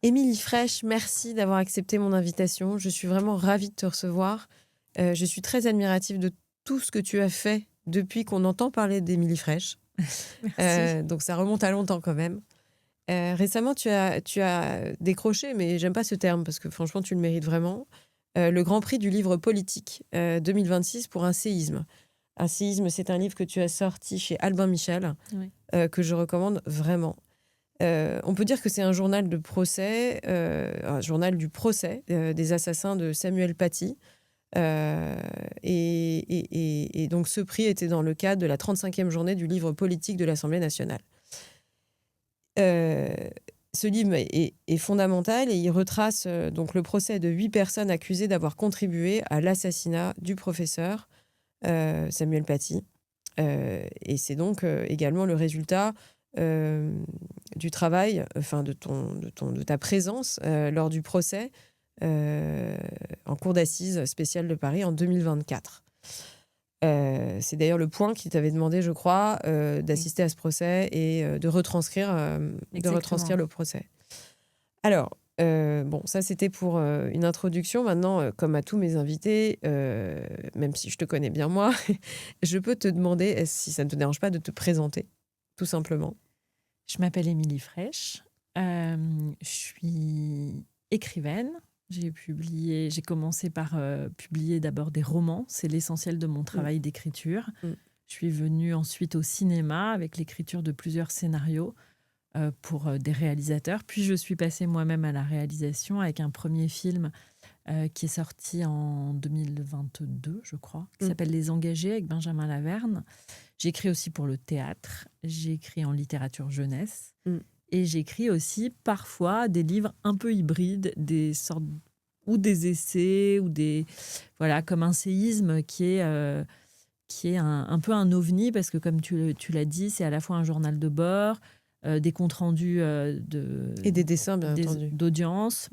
Émilie Frèche, merci d'avoir accepté mon invitation. Je suis vraiment ravie de te recevoir. Je suis très admirative de tout ce que tu as fait depuis qu'on entend parler d'Émilie Frèche. Merci. Donc ça remonte à longtemps quand même. Récemment, tu as décroché, mais j'aime pas ce terme parce que franchement, tu le mérites vraiment, le Grand Prix du livre politique 2026 pour un séisme. Un séisme, c'est un livre que tu as sorti chez Albin Michel, Oui. que je recommande vraiment. On peut dire que c'est un journal de procès, un journal du procès des assassins de Samuel Paty. Et donc ce prix était dans le cadre de la 35e journée du livre politique de l'Assemblée nationale. Euh, Ce livre est fondamental et il retrace donc le procès de 8 personnes accusées d'avoir contribué à l'assassinat du professeur Samuel Paty. Et c'est donc également le résultat du travail, enfin de ta présence lors du procès en cour d'assises spéciale de Paris en 2024. C'est d'ailleurs le point qui t'avait demandé, je crois, Oui, d'assister à ce procès et de retranscrire exactement. le procès. Alors, bon, ça c'était pour une introduction. Maintenant, comme à tous mes invités, même si je te connais bien moi, je peux te demander, si ça ne te dérange pas, de te présenter, tout simplement. Je m'appelle Émilie Frèche. Je suis écrivaine. J'ai commencé par publier d'abord des romans. C'est l'essentiel de mon Mm, travail d'écriture. mm. Je suis venue ensuite au cinéma avec l'écriture de plusieurs scénarios pour des réalisateurs. Puis je suis passée moi-même à la réalisation avec un premier film qui est sorti en 2022, je crois, qui Mm. s'appelle Les Engagés avec Benjamin Laverne. J'écris aussi pour le théâtre, j'écris en littérature jeunesse Mm. et j'écris aussi parfois des livres un peu hybrides, des sortes ou des essais ou des voilà comme un séisme qui est un peu un ovni parce que comme tu l'as dit, c'est à la fois un journal de bord, des comptes rendus Et des dessins, bien entendu. d'audience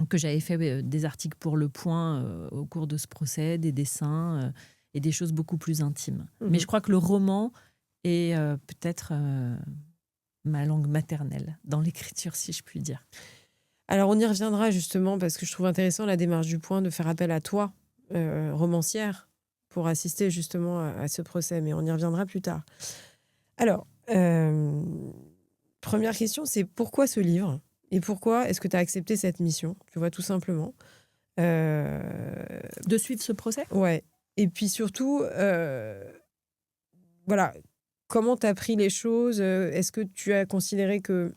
que j'avais fait des articles pour Le Point au cours de ce procès, des dessins et des choses beaucoup plus intimes. Mais Mhm. je crois que le roman est peut-être ma langue maternelle dans l'écriture, si je puis dire. Alors, on y reviendra justement parce que je trouve intéressant la démarche du Point de faire appel à toi, romancière, pour assister justement à ce procès, mais on y reviendra plus tard. Alors, première question, c'est pourquoi ce livre et pourquoi est-ce que tu as accepté cette mission? Tu vois, tout simplement. Euh, De suivre ce procès. ouais. Et puis surtout, voilà, comment tu as pris les choses? Est-ce que tu as considéré que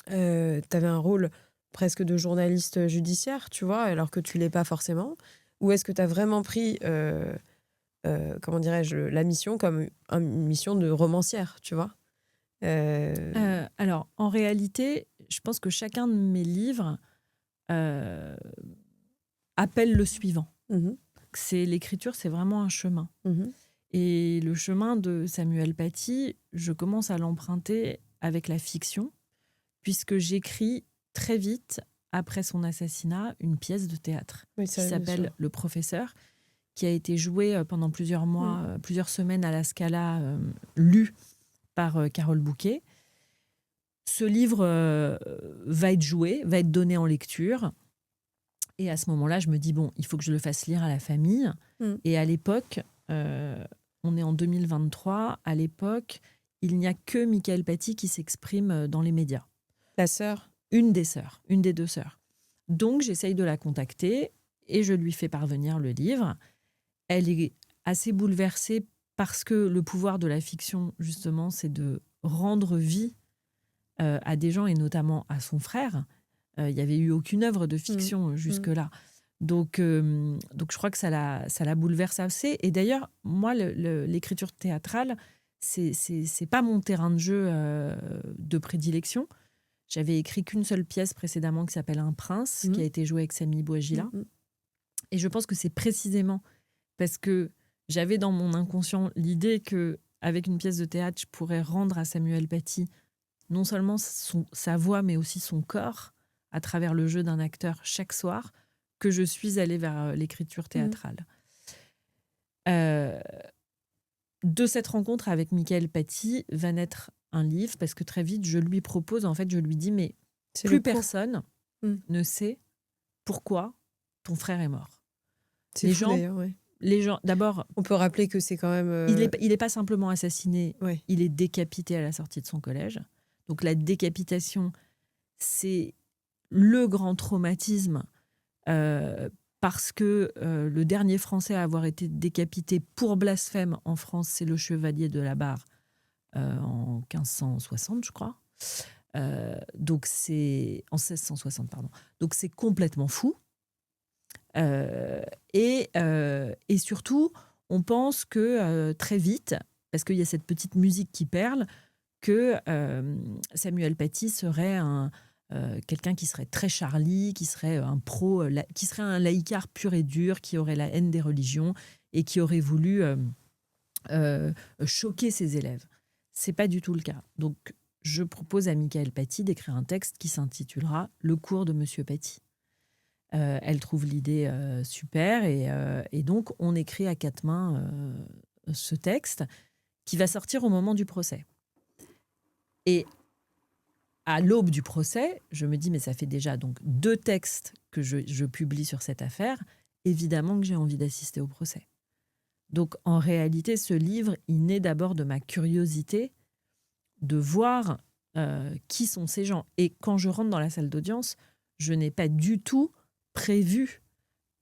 tu avais un rôle presque de journaliste judiciaire, tu vois, alors que tu l'es pas forcément? Ou est-ce que tu as vraiment pris, comment dirais-je, la mission comme une mission de romancière, tu vois? Euh, Alors, en réalité, je pense que chacun de mes livres euh, appelle le suivant. mhm, L'écriture, c'est vraiment un chemin. mhm, Et le chemin de Samuel Paty, je commence à l'emprunter avec la fiction, puisque j'écris très vite, après son assassinat, une pièce de théâtre oui, qui ça, bien s'appelle sûr. Le Professeur, qui a été jouée pendant plusieurs mois, Mm. plusieurs semaines à la Scala, lue par Carole Bouquet. Ce livre va être joué, va être donné en lecture. Et à ce moment-là, je me dis, bon, il faut que je le fasse lire à la famille. Mm. Et à l'époque, on est en 2023, à l'époque, il n'y a que Michael Paty qui s'exprime dans les médias. La sœur. Une des sœurs, une des deux sœurs. Donc, j'essaye de la contacter et je lui fais parvenir le livre. Elle est assez bouleversée parce que le pouvoir de la fiction, justement, c'est de rendre vie à des gens et notamment à son frère. Il n'y avait eu aucune œuvre de Mm. fiction Mm. jusque-là. Donc, je crois que ça la bouleverse assez. Et d'ailleurs, moi, l'écriture théâtrale, c'est pas mon terrain de jeu de prédilection. J'avais écrit qu'une seule pièce précédemment qui s'appelle Un prince, qui a Mm. été jouée avec Samy Bouajila. Mm. Et je pense que c'est précisément parce que j'avais dans mon inconscient l'idée que avec une pièce de théâtre, je pourrais rendre à Samuel Paty non seulement sa voix, mais aussi son corps à travers le jeu d'un acteur chaque soir, que je suis allée vers l'écriture Mm. théâtrale. Euh, de cette rencontre avec Michael Paty va naître un livre, parce que très vite, je lui propose, en fait, je lui dis, mais C'est plus le cours. personne ne sait pourquoi ton frère est mort. C'est les fou gens- d'ailleurs, ouais. Les gens, d'abord, On peut rappeler que c'est quand même... il est pas simplement assassiné, ouais. il est décapité à la sortie de son collège. Donc la décapitation, c'est le grand traumatisme parce que le dernier Français à avoir été décapité pour blasphème en France, c'est le chevalier de la Barre en 1560, je crois. Donc c'est en 1660, pardon. Donc c'est complètement fou. Et surtout, on pense que très vite, parce qu'il y a cette petite musique qui perle, que Samuel Paty serait quelqu'un qui serait très Charlie, qui serait un pro, qui serait un laïcard pur et dur, qui aurait la haine des religions et qui aurait voulu choquer ses élèves. C'est pas du tout le cas. Donc, je propose à Michael Paty d'écrire un texte qui s'intitulera « Le cours de Monsieur Paty ». Elle trouve l'idée super et donc on écrit à quatre mains ce texte qui va sortir au moment du procès. Et à l'aube du procès, je me dis mais ça fait déjà donc 2 textes que je publie sur cette affaire. Évidemment que j'ai envie d'assister au procès. Donc en réalité, ce livre, il naît d'abord de ma curiosité de voir qui sont ces gens. Et quand je rentre dans la salle d'audience, je n'ai pas du tout prévu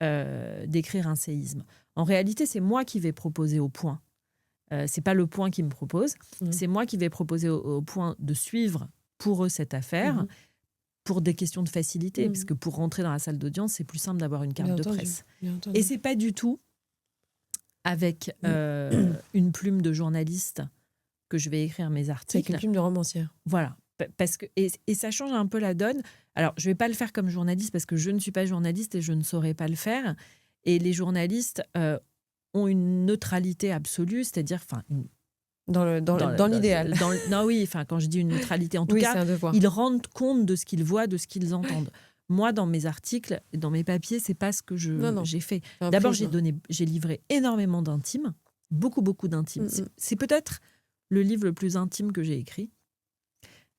d'écrire un séisme. En réalité, c'est moi qui vais proposer au Point. C'est pas le Point qui me propose. C'est moi qui vais proposer au Point de suivre pour eux cette affaire pour des questions de facilité, parce que pour rentrer dans la salle d'audience, c'est plus simple d'avoir une carte Bien de entendu, presse. bien entendu. Et c'est pas du tout avec une plume de journaliste que je vais écrire mes C'est avec articles. une plume de romancière. Voilà. Parce que, et ça change un peu la donne. Alors, je ne vais pas le faire comme journaliste parce que je ne suis pas journaliste et je ne saurais pas le faire. Et les journalistes ont une neutralité absolue, c'est-à-dire, Dans l'idéal. Non, oui, quand je dis une neutralité, en tout Oui, c'est cas, un devoir. ils rendent compte de ce qu'ils voient, de ce qu'ils entendent. Moi, dans mes articles, dans mes papiers, c'est pas ce que j'ai fait. Un D'abord, prisme. j'ai livré énormément d'intimes, beaucoup d'intimes. C'est peut-être le livre le plus intime que j'ai écrit.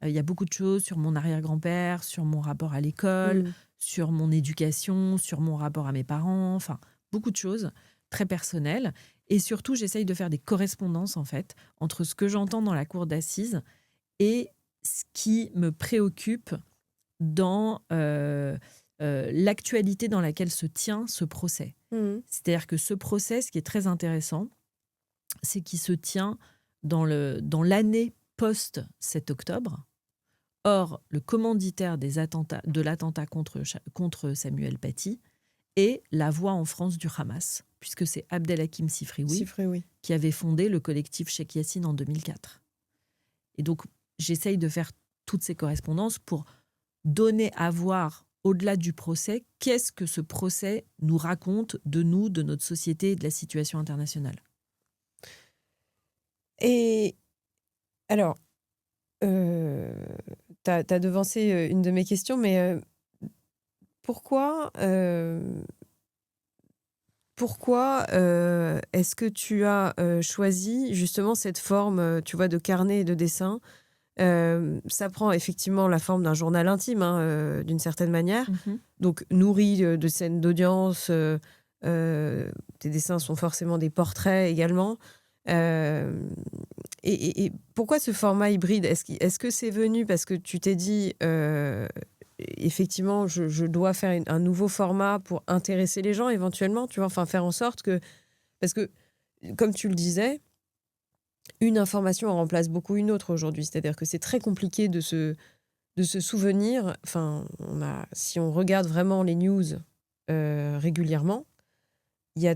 Il y a beaucoup de choses sur mon arrière-grand-père, sur mon rapport à l'école, sur mon éducation, sur mon rapport à mes parents, enfin, beaucoup de choses très personnelles. Et surtout, j'essaye de faire des correspondances, en fait, entre ce que j'entends dans la cour d'assises et ce qui me préoccupe dans l'actualité dans laquelle se tient ce procès. C'est-à-dire que ce procès, ce qui est très intéressant, c'est qu'il se tient dans l'année post-7 octobre. Or, le commanditaire de l'attentat contre Samuel Paty est la voix en France du Hamas, puisque c'est Abdelhakim Sifrioui qui avait fondé le collectif Cheikh Yassine en 2004. Et donc, j'essaye de faire toutes ces correspondances pour donner à voir, au-delà du procès, qu'est-ce que ce procès nous raconte de nous, de notre société et de la situation internationale. Et alors, t'as devancé une de mes questions, mais pourquoi est-ce que tu as choisi justement cette forme, tu vois, de carnet et de dessin? Ça prend effectivement la forme d'un journal intime, d'une certaine manière, donc nourri de scènes d'audience. Tes dessins sont forcément des portraits également. Et pourquoi ce format hybride? Est-ce que c'est venu parce que tu t'es dit effectivement je dois faire un nouveau format pour intéresser les gens éventuellement, tu vois, enfin faire en sorte que, parce que comme tu le disais, une information en remplace beaucoup une autre aujourd'hui, c'est-à-dire que c'est très compliqué de se souvenir. Enfin, si on regarde vraiment les news régulièrement, il y a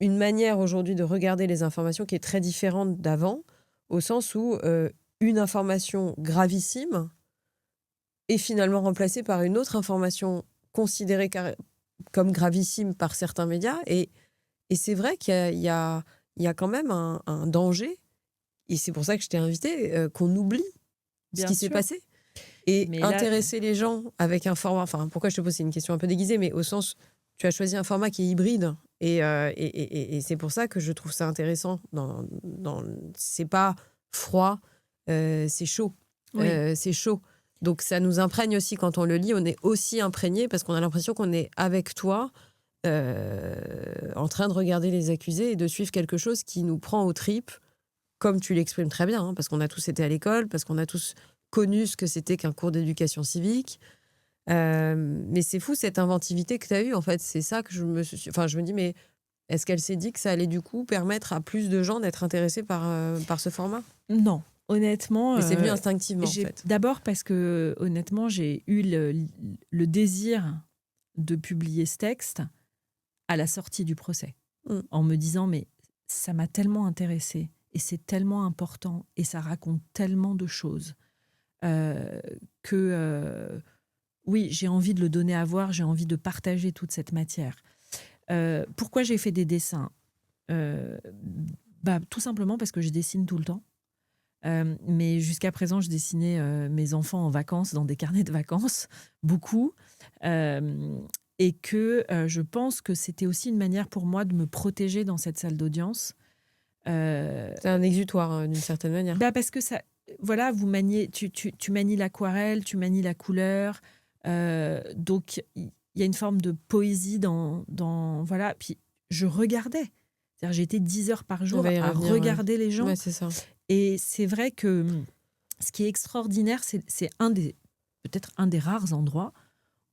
une manière aujourd'hui de regarder les informations qui est très différente d'avant, au sens où une information gravissime est finalement remplacée par une autre information considérée comme gravissime par certains médias. Et c'est vrai qu'il y a quand même un danger, et c'est pour ça que je t'ai invité, qu'on oublie ce qui s'est passé. Et intéresser les gens avec un format... Enfin, pourquoi je te pose, c'est une question un peu déguisée, mais au sens, tu as choisi un format qui est hybride. Et c'est pour ça que je trouve ça intéressant. C'est pas froid, c'est chaud. Oui. C'est chaud. Donc ça nous imprègne aussi quand on le lit, on est aussi imprégné parce qu'on a l'impression qu'on est avec toi en train de regarder les accusés et de suivre quelque chose qui nous prend aux tripes, comme tu l'exprimes très bien, hein, parce qu'on a tous été à l'école, parce qu'on a tous connu ce que c'était qu'un cours d'éducation civique. Mais c'est fou cette inventivité que tu as eue, en fait. C'est ça que je me dis, mais est-ce qu'elle s'est dit que ça allait du coup permettre à plus de gens d'être intéressés par ce format? Non, honnêtement. Mais c'est venu instinctivement, en fait. D'abord parce que, honnêtement, j'ai eu le désir de publier ce texte à la sortie du procès, en me disant, mais ça m'a tellement intéressée, et c'est tellement important, et ça raconte tellement de choses, que oui, j'ai envie de le donner à voir, j'ai envie de partager toute cette matière. Pourquoi j'ai fait des dessins? Tout simplement parce que je dessine tout le temps. Mais jusqu'à présent, je dessinais mes enfants en vacances, dans des carnets de vacances, beaucoup. Et que je pense que c'était aussi une manière pour moi de me protéger dans cette salle d'audience. C'est un exutoire, d'une certaine manière. Parce que ça, voilà, tu manies l'aquarelle, tu manies la couleur. Donc, il y a une forme de poésie dans voilà. Puis, je regardais. C'est-à-dire, j'étais 10 heures par jour à regarder les gens. Ouais, c'est ça. Et c'est vrai que ce qui est extraordinaire, c'est peut-être un des rares endroits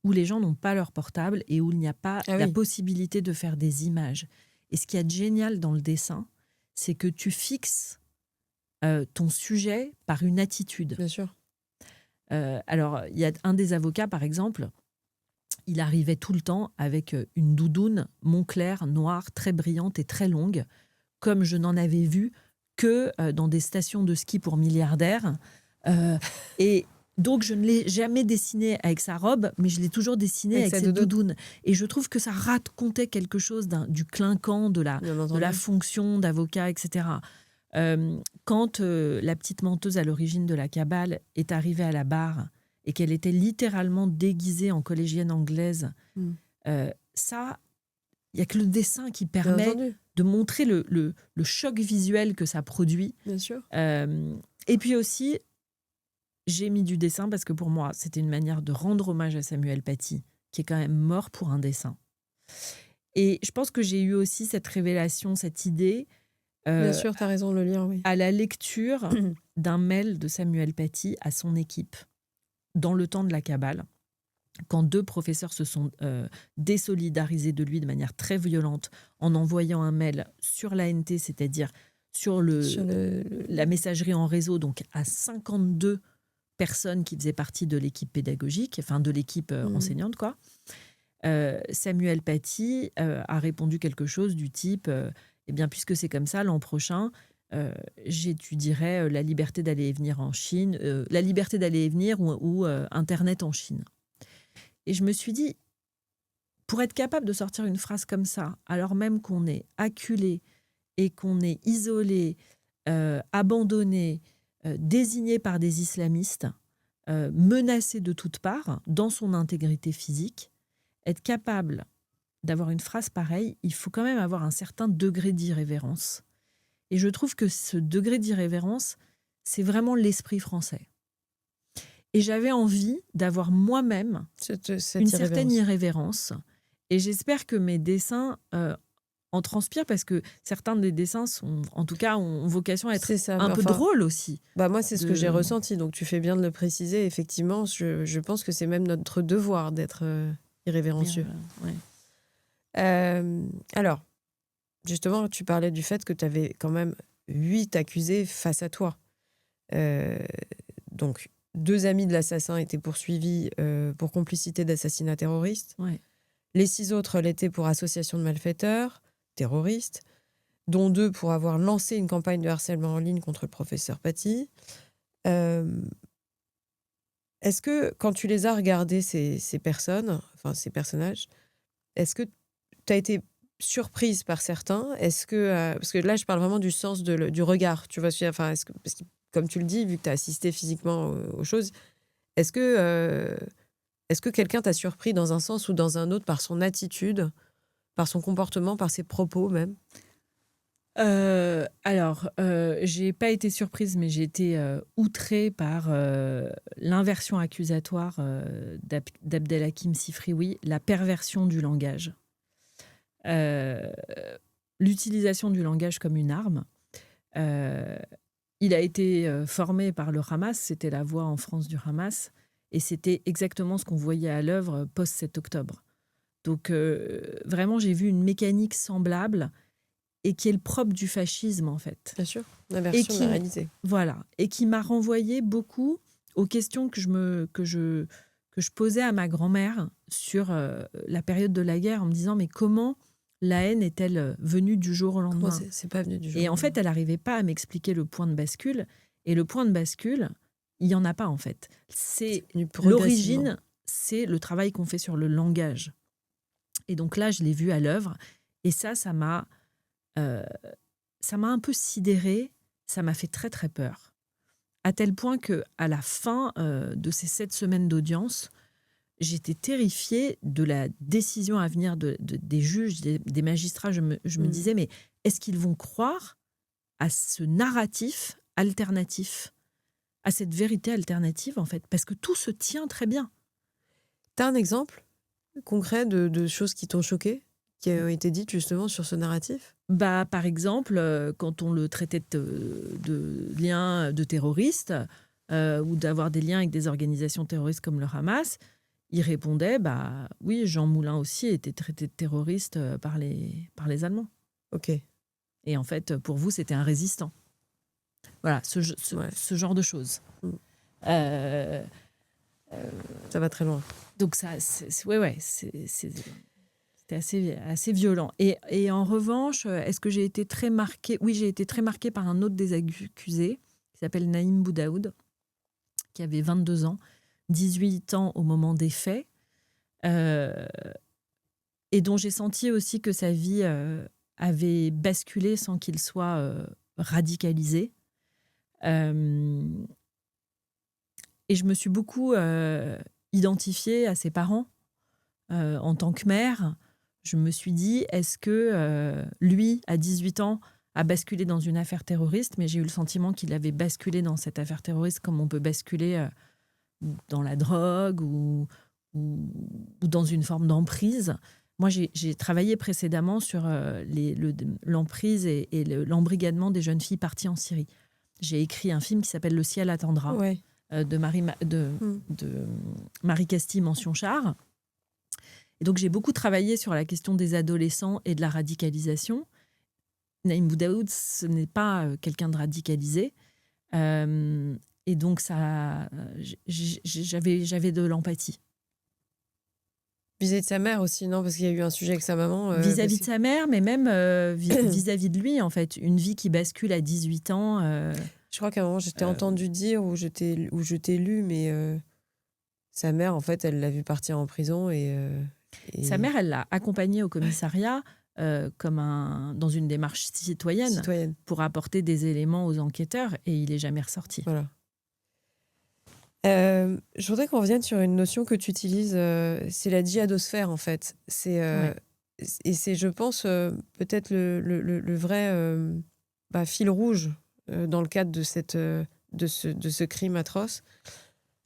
où les gens n'ont pas leur portable et où il n'y a pas la possibilité de faire des images. Et ce qu'il y a de génial dans le dessin, c'est que tu fixes ton sujet par une attitude. Bien sûr. Alors, il y a un des avocats, par exemple, il arrivait tout le temps avec une doudoune Moncler noire, très brillante et très longue, comme je n'en avais vu que dans des stations de ski pour milliardaires. Et donc, je ne l'ai jamais dessiné avec sa robe, mais je l'ai toujours dessiné avec cette doudoune. Et je trouve que ça racontait quelque chose du clinquant, de la fonction d'avocat, etc. Quand la petite menteuse à l'origine de la cabale est arrivée à la barre et qu'elle était littéralement déguisée en collégienne anglaise, ça, il n'y a que le dessin qui permet de montrer le choc visuel que ça produit. Bien sûr. Et puis aussi, j'ai mis du dessin parce que pour moi, c'était une manière de rendre hommage à Samuel Paty, qui est quand même mort pour un dessin. Et je pense que j'ai eu aussi cette révélation, cette idée. Bien sûr, tu as raison de le lire, oui. À la lecture d'un mail de Samuel Paty à son équipe, dans le temps de la cabale, quand 2 professeurs se sont désolidarisés de lui de manière très violente en envoyant un mail sur l'ANT, c'est-à-dire sur la messagerie en réseau, donc à 52 personnes qui faisaient partie de l'équipe pédagogique, enfin de l'équipe enseignante, quoi. Samuel Paty a répondu quelque chose du type eh bien, puisque c'est comme ça, l'an prochain, j'étudierai la liberté d'aller et venir en Chine, la liberté d'aller et venir ou Internet en Chine. Et je me suis dit, pour être capable de sortir une phrase comme ça, alors même qu'on est acculé et qu'on est isolé, abandonné, désigné par des islamistes, menacé de toutes parts, dans son intégrité physique, être capable d'avoir une phrase pareille, il faut quand même avoir un certain degré d'irrévérence. Et je trouve que ce degré d'irrévérence, c'est vraiment l'esprit français. Et j'avais envie d'avoir moi-même une certaine irrévérence. Et j'espère que mes dessins en transpirent, parce que certains des dessins sont, en tout cas, ont vocation à être un peu drôles aussi. Moi, c'est ce que j'ai ressenti. Donc, tu fais bien de le préciser. Effectivement, je pense que c'est même notre devoir d'être irrévérencieux. Alors, justement, tu parlais du fait que tu avais quand même 8 accusés face à toi. Donc, 2 amis de l'assassin étaient poursuivis pour complicité d'assassinat terroriste. Ouais. Les 6 autres l'étaient pour association de malfaiteurs terroristes, dont 2 pour avoir lancé une campagne de harcèlement en ligne contre le professeur Paty. Est-ce que, quand tu les as regardés, ces personnages, est-ce que tu as été surprise par certains? Est-ce que, parce que là, je parle vraiment du sens du regard. Tu vois, parce que, comme tu le dis, vu que tu as assisté physiquement aux choses, est-ce que quelqu'un t'a surpris dans un sens ou dans un autre par son attitude, par son comportement, par ses propos même? J'ai pas été surprise, mais j'ai été outrée par l'inversion accusatoire d'Abdelhakim Sifrioui, la perversion du langage. L'utilisation du langage comme une arme. Il a été formé par le Hamas, c'était la voix en France du Hamas, et c'était exactement ce qu'on voyait à l'œuvre post-7 octobre. Donc vraiment, j'ai vu une mécanique semblable et qui est le propre du fascisme, en fait. Bien sûr, l'inversion de la réalité. Voilà, et qui m'a renvoyé beaucoup aux questions que je posais à ma grand-mère sur la période de la guerre, en me disant, mais comment la haine est-elle venue du jour au lendemain ? Comment c'est pas venu du jour Et au en fait, lendemain. elle n'arrivait pas à m'expliquer le point de bascule. Et le point de bascule, il n'y en a pas, en fait. C'est venu progressivement. L'origine, c'est le travail qu'on fait sur le langage. Et donc là, je l'ai vu à l'œuvre. Et ça m'a un peu sidérée. Ça m'a fait très, très peur. À tel point qu'à la fin de ces 7 semaines d'audience, j'étais terrifiée de la décision à venir des juges, des magistrats. Je me disais, mais est-ce qu'ils vont croire à ce narratif alternatif, à cette vérité alternative, en fait ? Parce que tout se tient très bien. Tu as un exemple concret de choses qui t'ont choqué, qui ont été dites justement sur ce narratif ? Par exemple, quand on le traitait de lien de terroriste ou d'avoir des liens avec des organisations terroristes comme le Hamas, il répondait, oui, Jean Moulin aussi était traité de terroriste par les Allemands. Ok. Et en fait, pour vous, c'était un résistant. Voilà, ce genre de choses. Ça va très loin. Donc c'était assez violent. Et en revanche, est-ce que j'ai été très marquée ? Oui, j'ai été très marquée par un autre des accusés, qui s'appelle Naïm Boudaoud, qui avait 22 ans, 18 ans au moment des faits, et dont j'ai senti aussi que sa vie avait basculé sans qu'il soit radicalisé. Et je me suis beaucoup identifiée à ses parents en tant que mère. Je me suis dit, est-ce que lui, à 18 ans, a basculé dans une affaire terroriste, mais j'ai eu le sentiment qu'il avait basculé dans cette affaire terroriste comme on peut basculer dans la drogue ou dans une forme d'emprise. Moi, j'ai travaillé précédemment sur l'emprise et l'embrigadement des jeunes filles parties en Syrie. J'ai écrit un film qui s'appelle « Le ciel attendra », de Marie Castille, mention Char. Et donc, j'ai beaucoup travaillé sur la question des adolescents et de la radicalisation. Naïm Boudaoud, ce n'est pas quelqu'un de radicalisé. Et donc, j'avais de l'empathie. Vis-à-vis de sa mère aussi, non ? Parce qu'il y a eu un sujet avec sa maman. Vis-à-vis de sa mère, mais même vis-à-vis de lui, en fait. Une vie qui bascule à 18 ans. Je crois qu'à un moment, je t'ai entendu dire ou je t'ai lu, mais sa mère, en fait, elle l'a vu partir en prison. Sa mère, elle l'a accompagné au commissariat dans une démarche citoyenne pour apporter des éléments aux enquêteurs, et il n'est jamais ressorti. Voilà. Je voudrais qu'on revienne sur une notion que tu utilises, c'est la djihadosphère, en fait. Et c'est, je pense, peut-être le vrai fil rouge dans le cadre de ce crime atroce.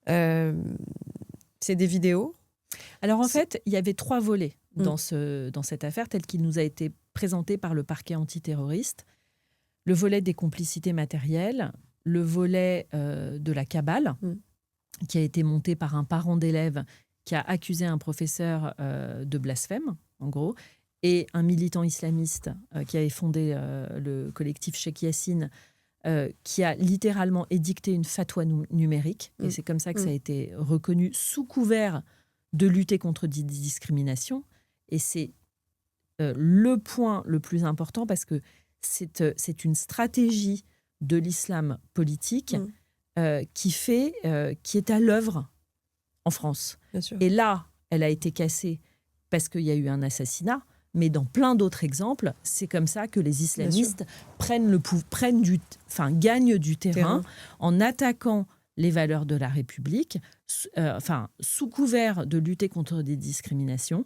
C'est des vidéos. Alors en fait, il y avait 3 volets dans cette affaire, tel qu'il nous a été présenté par le parquet antiterroriste. Le volet des complicités matérielles, le volet de la cabale, qui a été monté par un parent d'élève qui a accusé un professeur de blasphème, en gros, et un militant islamiste qui avait fondé le collectif Cheikh Yassine, qui a littéralement édicté une fatwa numérique. Et c'est comme ça que ça a été reconnu sous couvert de lutter contre des discriminations. Et c'est le point le plus important parce que c'est une stratégie de l'islam politique qui est à l'œuvre en France. Et là, elle a été cassée parce qu'il y a eu un assassinat. Mais dans plein d'autres exemples, c'est comme ça que les islamistes gagnent du terrain en attaquant les valeurs de la République, sous couvert de lutter contre des discriminations.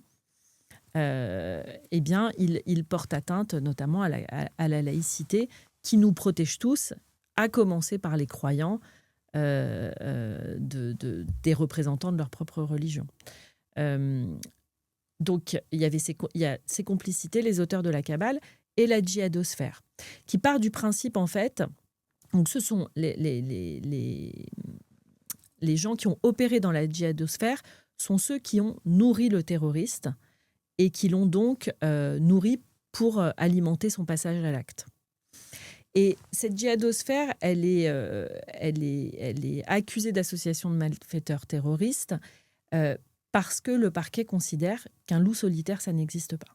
eh bien, il porte atteinte notamment à la laïcité qui nous protège tous, à commencer par les croyants, des représentants de leur propre religion. Donc, il y a ces complicités, les auteurs de la Kabbale et la djihadosphère, qui part du principe, en fait, donc ce sont les gens qui ont opéré dans la djihadosphère sont ceux qui ont nourri le terroriste et qui l'ont donc nourri pour alimenter son passage à l'acte. Et cette djihadosphère, elle est accusée d'association de malfaiteurs terroristes parce que le parquet considère qu'un loup solitaire, ça n'existe pas.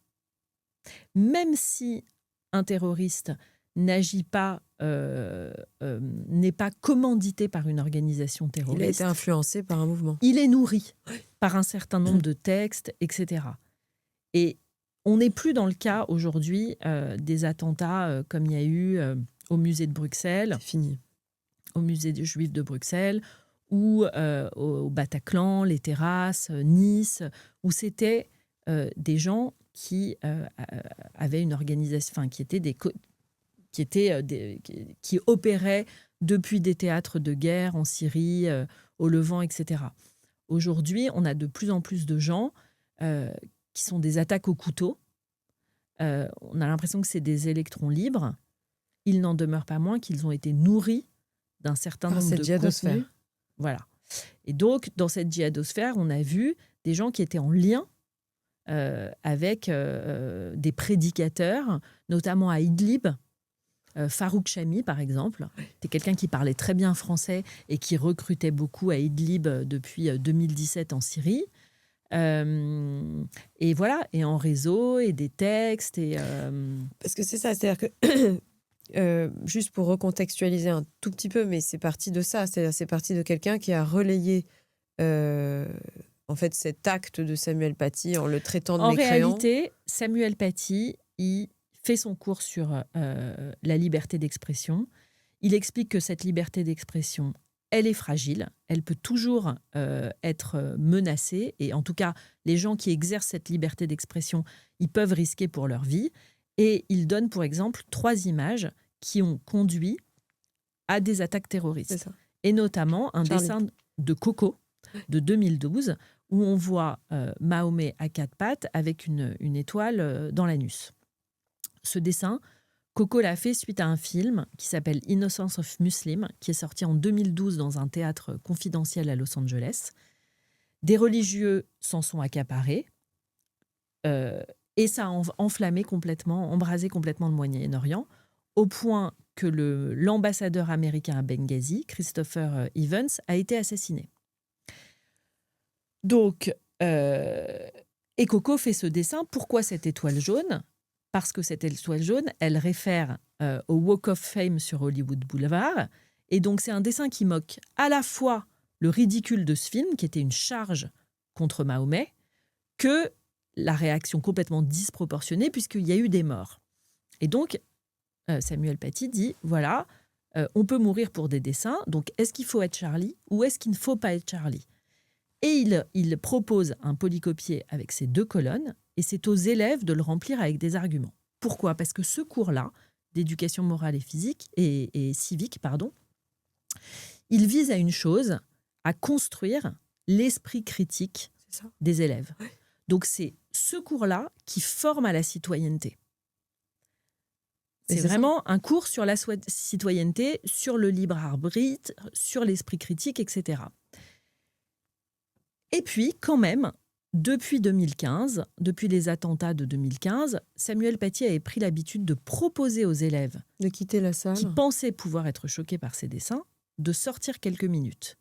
Même si un terroriste n'agit pas, n'est pas commandité par une organisation terroriste. Il a été influencé par un mouvement. Il est nourri par un certain nombre de textes, etc. Et on n'est plus dans le cas aujourd'hui des attentats comme il y a eu au musée de Bruxelles. C'est fini. Au musée des Juifs de Bruxelles ou au Bataclan, les terrasses, Nice, où c'était des gens qui avaient une organisation, enfin qui opéraient depuis des théâtres de guerre en Syrie, au Levant, etc. Aujourd'hui, on a de plus en plus de gens qui sont des attaques au couteau. On a l'impression que c'est des électrons libres. Il n'en demeure pas moins qu'ils ont été nourris d'un certain nombre de contenus. Voilà. Et donc, dans cette djihadosphère, on a vu des gens qui étaient en lien avec des prédicateurs, notamment à Idlib. Farouk Chami, par exemple, c'était quelqu'un qui parlait très bien français et qui recrutait beaucoup à Idlib depuis 2017 en Syrie. Et voilà, et en réseau, et des textes. Parce que c'est ça, c'est-à-dire que, juste pour recontextualiser un tout petit peu, mais c'est parti de ça, c'est parti de quelqu'un qui a relayé en fait cet acte de Samuel Paty en le traitant de mécréant. En réalité, Samuel Paty, il fait son cours sur la liberté d'expression. Il explique que cette liberté d'expression, elle est fragile, elle peut toujours être menacée, et en tout cas, les gens qui exercent cette liberté d'expression, ils peuvent risquer pour leur vie. Et il donne, pour exemple, 3 images qui ont conduit à des attaques terroristes. Et notamment un dessin de Coco de 2012, où on voit Mahomet à 4 pattes avec une étoile dans l'anus. Ce dessin, Coco l'a fait suite à un film qui s'appelle Innocence of Muslim, qui est sorti en 2012 dans un théâtre confidentiel à Los Angeles. Des religieux s'en sont accaparés et ça a embrasé complètement le Moyen-Orient, au point que l'ambassadeur américain à Benghazi, Christopher Evans, a été assassiné. Donc, et Coco fait ce dessin. Pourquoi cette étoile jaune ? Parce que cette étoile jaune, elle réfère au Walk of Fame sur Hollywood Boulevard. Et donc, c'est un dessin qui moque à la fois le ridicule de ce film, qui était une charge contre Mahomet, que la réaction complètement disproportionnée, puisqu'il y a eu des morts. Et donc, Samuel Paty dit, voilà, on peut mourir pour des dessins, donc est-ce qu'il faut être Charlie ou est-ce qu'il ne faut pas être Charlie ? Et il propose un polycopier avec ces 2 colonnes, et c'est aux élèves de le remplir avec des arguments. Pourquoi ? Parce que ce cours-là, d'éducation morale et civique, il vise à une chose, à construire l'esprit critique des élèves. Ouais. Donc c'est ce cours-là qui forme à la citoyenneté. C'est vraiment un cours sur la citoyenneté, sur le libre arbitre, sur l'esprit critique, etc. Et puis, quand même, depuis 2015, depuis les attentats de 2015, Samuel Paty avait pris l'habitude de proposer aux élèves de quitter la salle, qui pensaient pouvoir être choqués par ces dessins, de sortir quelques minutes.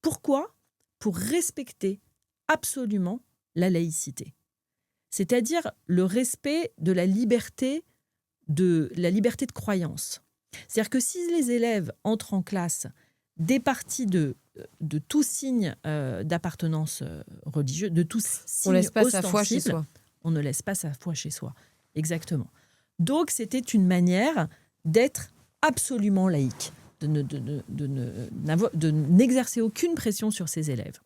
Pourquoi ? Pour respecter absolument la laïcité. C'est-à-dire le respect de la liberté de croyance. C'est-à-dire que si les élèves entrent en classe départis de tout signe d'appartenance religieuse, de tout signe on laisse pas sa foi chez soi. On ne laisse pas sa foi chez soi. Exactement. Donc, c'était une manière d'être absolument laïque, de n'exercer aucune pression sur ses élèves.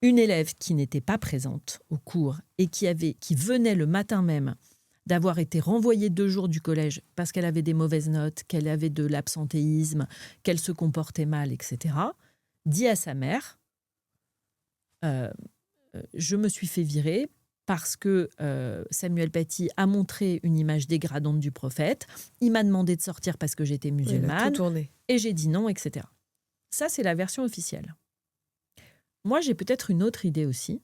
une élève qui n'était pas présente au cours et qui venait le matin même d'avoir été renvoyée 2 jours du collège parce qu'elle avait des mauvaises notes, qu'elle avait de l'absentéisme, qu'elle se comportait mal, etc., dit à sa mère je me suis fait virer parce que Samuel Paty a montré une image dégradante du prophète, il m'a demandé de sortir parce que j'étais musulmane, il a tout tourné. Et j'ai dit non, etc. Ça, c'est la version officielle. Moi, j'ai peut-être une autre idée aussi,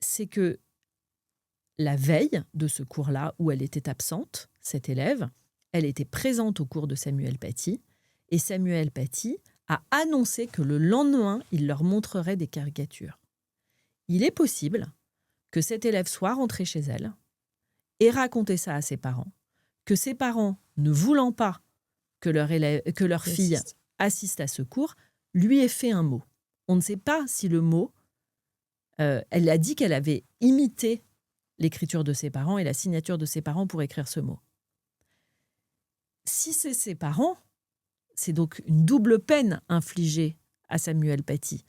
c'est que la veille de ce cours-là, où elle était absente, cette élève, elle était présente au cours de Samuel Paty, et Samuel Paty a annoncé que le lendemain, il leur montrerait des caricatures. Il est possible que cette élève soit rentrée chez elle et raconté ça à ses parents, que ses parents, ne voulant pas que leur fille assiste à ce cours, lui ait fait un mot. On ne sait pas si le mot... elle a dit qu'elle avait imité l'écriture de ses parents et la signature de ses parents pour écrire ce mot. Si c'est ses parents, c'est donc une double peine infligée à Samuel Paty.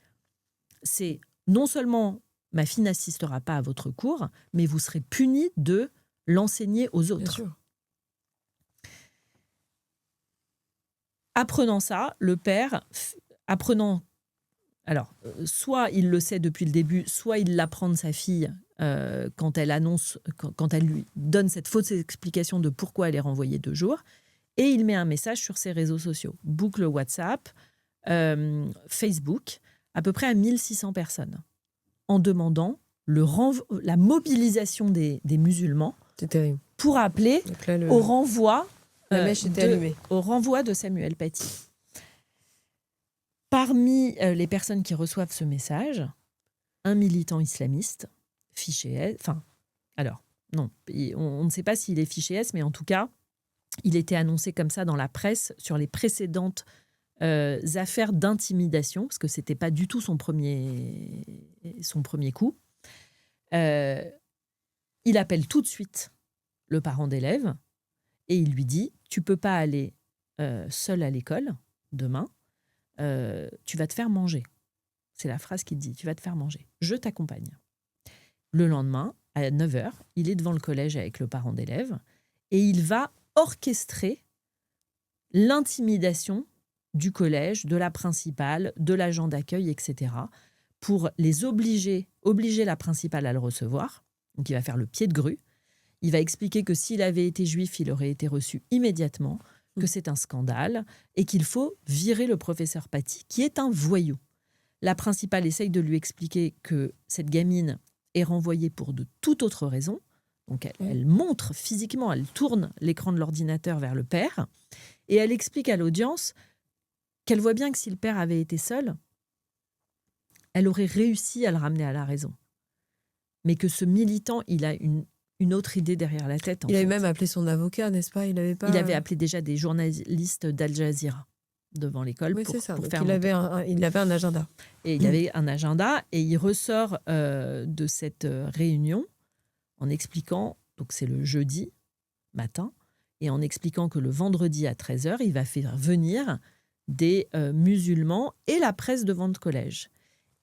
C'est non seulement ma fille n'assistera pas à votre cours, mais vous serez puni de l'enseigner aux autres. Bien sûr. Apprenant ça, le père, alors, soit il le sait depuis le début, soit il l'apprend de sa fille quand elle lui donne cette fausse explication de pourquoi elle est renvoyée 2 jours, et il met un message sur ses réseaux sociaux, boucle WhatsApp, Facebook, à peu près à 1600 personnes, en demandant la mobilisation des musulmans pour appeler au renvoi au renvoi de Samuel Paty. Parmi les personnes qui reçoivent ce message, un militant islamiste, fiché S, on ne sait pas s'il est fiché S, mais en tout cas, il était annoncé comme ça dans la presse sur les précédentes affaires d'intimidation, parce que ce n'était pas du tout son premier coup. Il appelle tout de suite le parent d'élève et il lui dit « Tu ne peux pas aller seul à l'école demain, tu vas te faire manger. » C'est la phrase qu'il dit, « Tu vas te faire manger. Je t'accompagne. » Le lendemain, à 9h, il est devant le collège avec le parent d'élève et il va orchestrer l'intimidation du collège, de la principale, de l'agent d'accueil, etc., pour les obliger la principale à le recevoir. Donc il va faire le pied de grue. Il va expliquer que s'il avait été juif, il aurait été reçu immédiatement, que c'est un scandale et qu'il faut virer le professeur Paty, qui est un voyou. La principale essaye de lui expliquer que cette gamine est renvoyée pour de toute autre raison. Donc elle montre physiquement, elle tourne l'écran de l'ordinateur vers le père et elle explique à l'audience qu'elle voit bien que si le père avait été seul, elle aurait réussi à le ramener à la raison. Mais que ce militant, il a une autre idée derrière la tête. Il avait même appelé son avocat, n'est-ce pas ? Il avait appelé déjà des journalistes d'Al Jazeera devant l'école pour faire il avait un agenda. Et il avait un agenda et il ressort de cette réunion en expliquant, donc c'est le jeudi matin, et en expliquant que le vendredi à 13h, il va faire venir des musulmans et la presse devant le collège.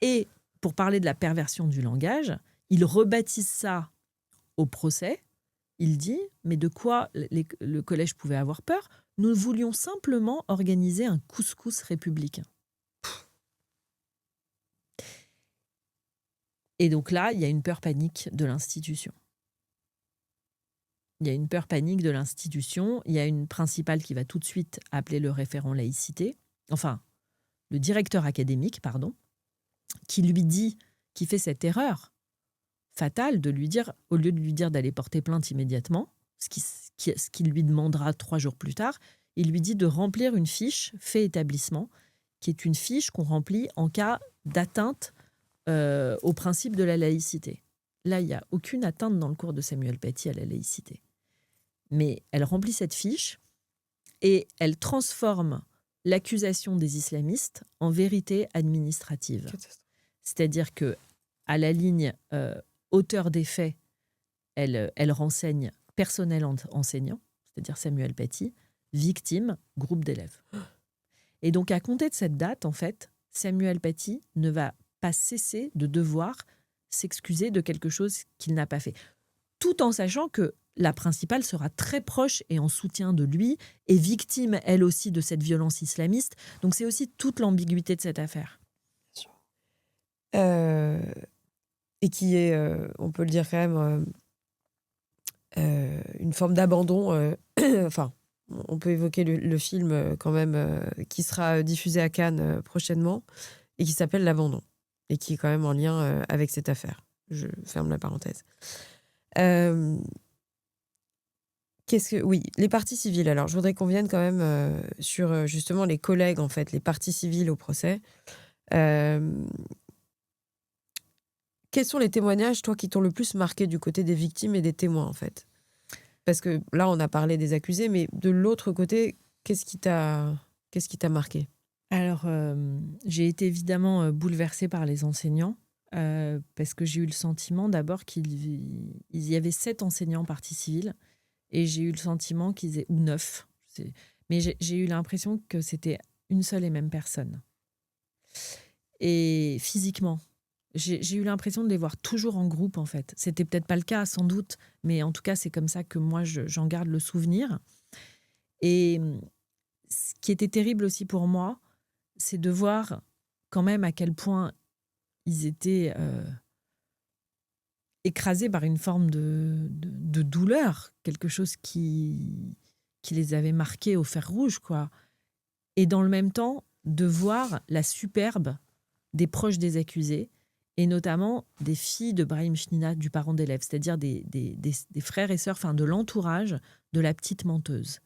Et pour parler de la perversion du langage, il rebaptise ça au procès. Il dit, mais de quoi le collège pouvait avoir peur ? Nous voulions simplement organiser un couscous républicain. Et donc là, il y a une peur panique de l'institution. Il y a une peur panique de l'institution. Il y a une principale qui va tout de suite appeler le référent laïcité, enfin, le directeur académique, pardon, qui lui dit, qui fait cette erreur fatale de lui dire, au lieu de lui dire d'aller porter plainte immédiatement, ce qui lui demandera 3 jours plus tard, il lui dit de remplir une fiche fait établissement, qui est une fiche qu'on remplit en cas d'atteinte au principe de la laïcité. Là, il n'y a aucune atteinte dans le cours de Samuel Paty à la laïcité. Mais elle remplit cette fiche et elle transforme l'accusation des islamistes en vérité administrative. C'est-à-dire que à la ligne auteur des faits, elle renseigne personnel enseignant, c'est-à-dire Samuel Paty, victime, groupe d'élèves. Et donc, à compter de cette date, en fait, Samuel Paty ne va pas cesser de devoir s'excuser de quelque chose qu'il n'a pas fait. Tout en sachant que la principale sera très proche et en soutien de lui, et victime, elle aussi, de cette violence islamiste. Donc c'est aussi toute l'ambiguïté de cette affaire. Euh, et qui est, on peut le dire quand même, une forme d'abandon. Enfin, on peut évoquer le film quand même, qui sera diffusé à Cannes prochainement, et qui s'appelle L'Abandon, et qui est quand même en lien avec cette affaire. Je ferme la parenthèse. Oui, les parties civiles. Alors, je voudrais qu'on vienne quand même sur justement les collègues, en fait, les parties civiles au procès. Euh, Quels sont les témoignages, toi, qui t'ont le plus marqué du côté des victimes et des témoins, en fait? Parce que là, on a parlé des accusés, mais de l'autre côté, qu'est-ce qui t'a marqué? Alors, j'ai été évidemment bouleversée par les enseignants, parce que j'ai eu le sentiment d'abord qu'il y avait 7 enseignants partie civile, et j'ai eu le sentiment qu'ils étaient, ou 9, mais j'ai eu l'impression que c'était une seule et même personne. Et physiquement, j'ai eu l'impression de les voir toujours en groupe, en fait. C'était peut-être pas le cas, sans doute, mais en tout cas, c'est comme ça que moi, j'en garde le souvenir. Et ce qui était terrible aussi pour moi, c'est de voir quand même à quel point ils étaient écrasés par une forme de douleur, quelque chose qui les avait marqués au fer rouge, quoi. Et dans le même temps, de voir la superbe des proches des accusés, et notamment des filles de Brahim Chnina, du parent d'élève, c'est-à-dire des frères et sœurs, enfin de l'entourage de la petite menteuse.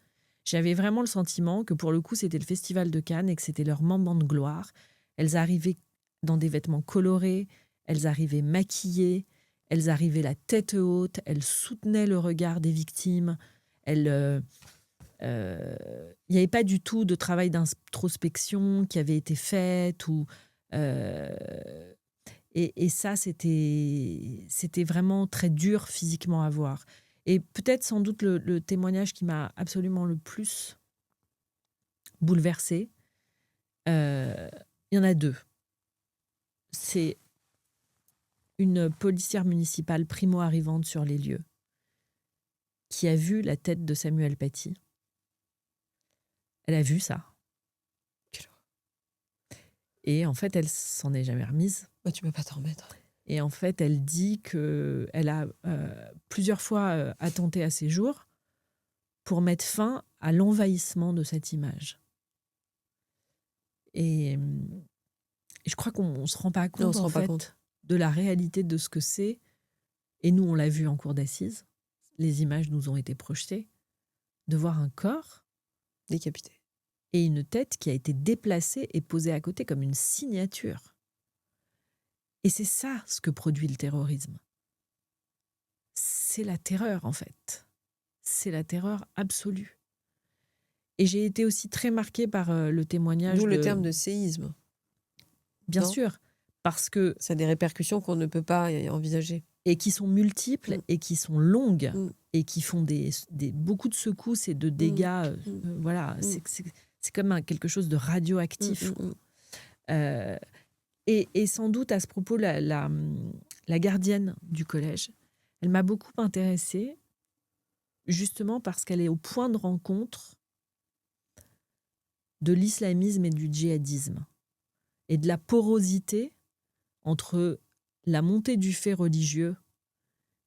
J'avais vraiment le sentiment que pour le coup, c'était le Festival de Cannes et que c'était leur moment de gloire. Elles arrivaient dans des vêtements colorés, elles arrivaient maquillées, elles arrivaient la tête haute, elles soutenaient le regard des victimes, il n'y avait pas du tout de travail d'introspection qui avait été fait. Et ça, c'était vraiment très dur physiquement à voir. Et peut-être sans doute le témoignage qui m'a absolument le plus bouleversée, il y en a 2. C'est une policière municipale primo-arrivante sur les lieux qui a vu la tête de Samuel Paty. Elle a vu ça. Et en fait, elle s'en est jamais remise. Bah, tu peux pas t'en remettre. Et en fait, elle dit qu'elle a plusieurs fois attenté à ses jours pour mettre fin à l'envahissement de cette image. Et je crois qu'on ne se rend pas compte, de la réalité de ce que c'est. Et nous, on l'a vu en cour d'assises. Les images nous ont été projetées. De voir un corps décapité et une tête qui a été déplacée et posée à côté comme une signature. Et c'est ça ce que produit le terrorisme. C'est la terreur, en fait. C'est la terreur absolue. Et j'ai été aussi très marquée par le témoignage. D'où le terme de séisme. Bien sûr, parce que ça a des répercussions qu'on ne peut pas envisager. Et qui sont multiples et qui sont longues et qui font beaucoup de secousses et de dégâts. Voilà, c'est comme quelque chose de radioactif. Et sans doute, à ce propos, la gardienne du collège, elle m'a beaucoup intéressée, justement parce qu'elle est au point de rencontre de l'islamisme et du djihadisme, et de la porosité entre la montée du fait religieux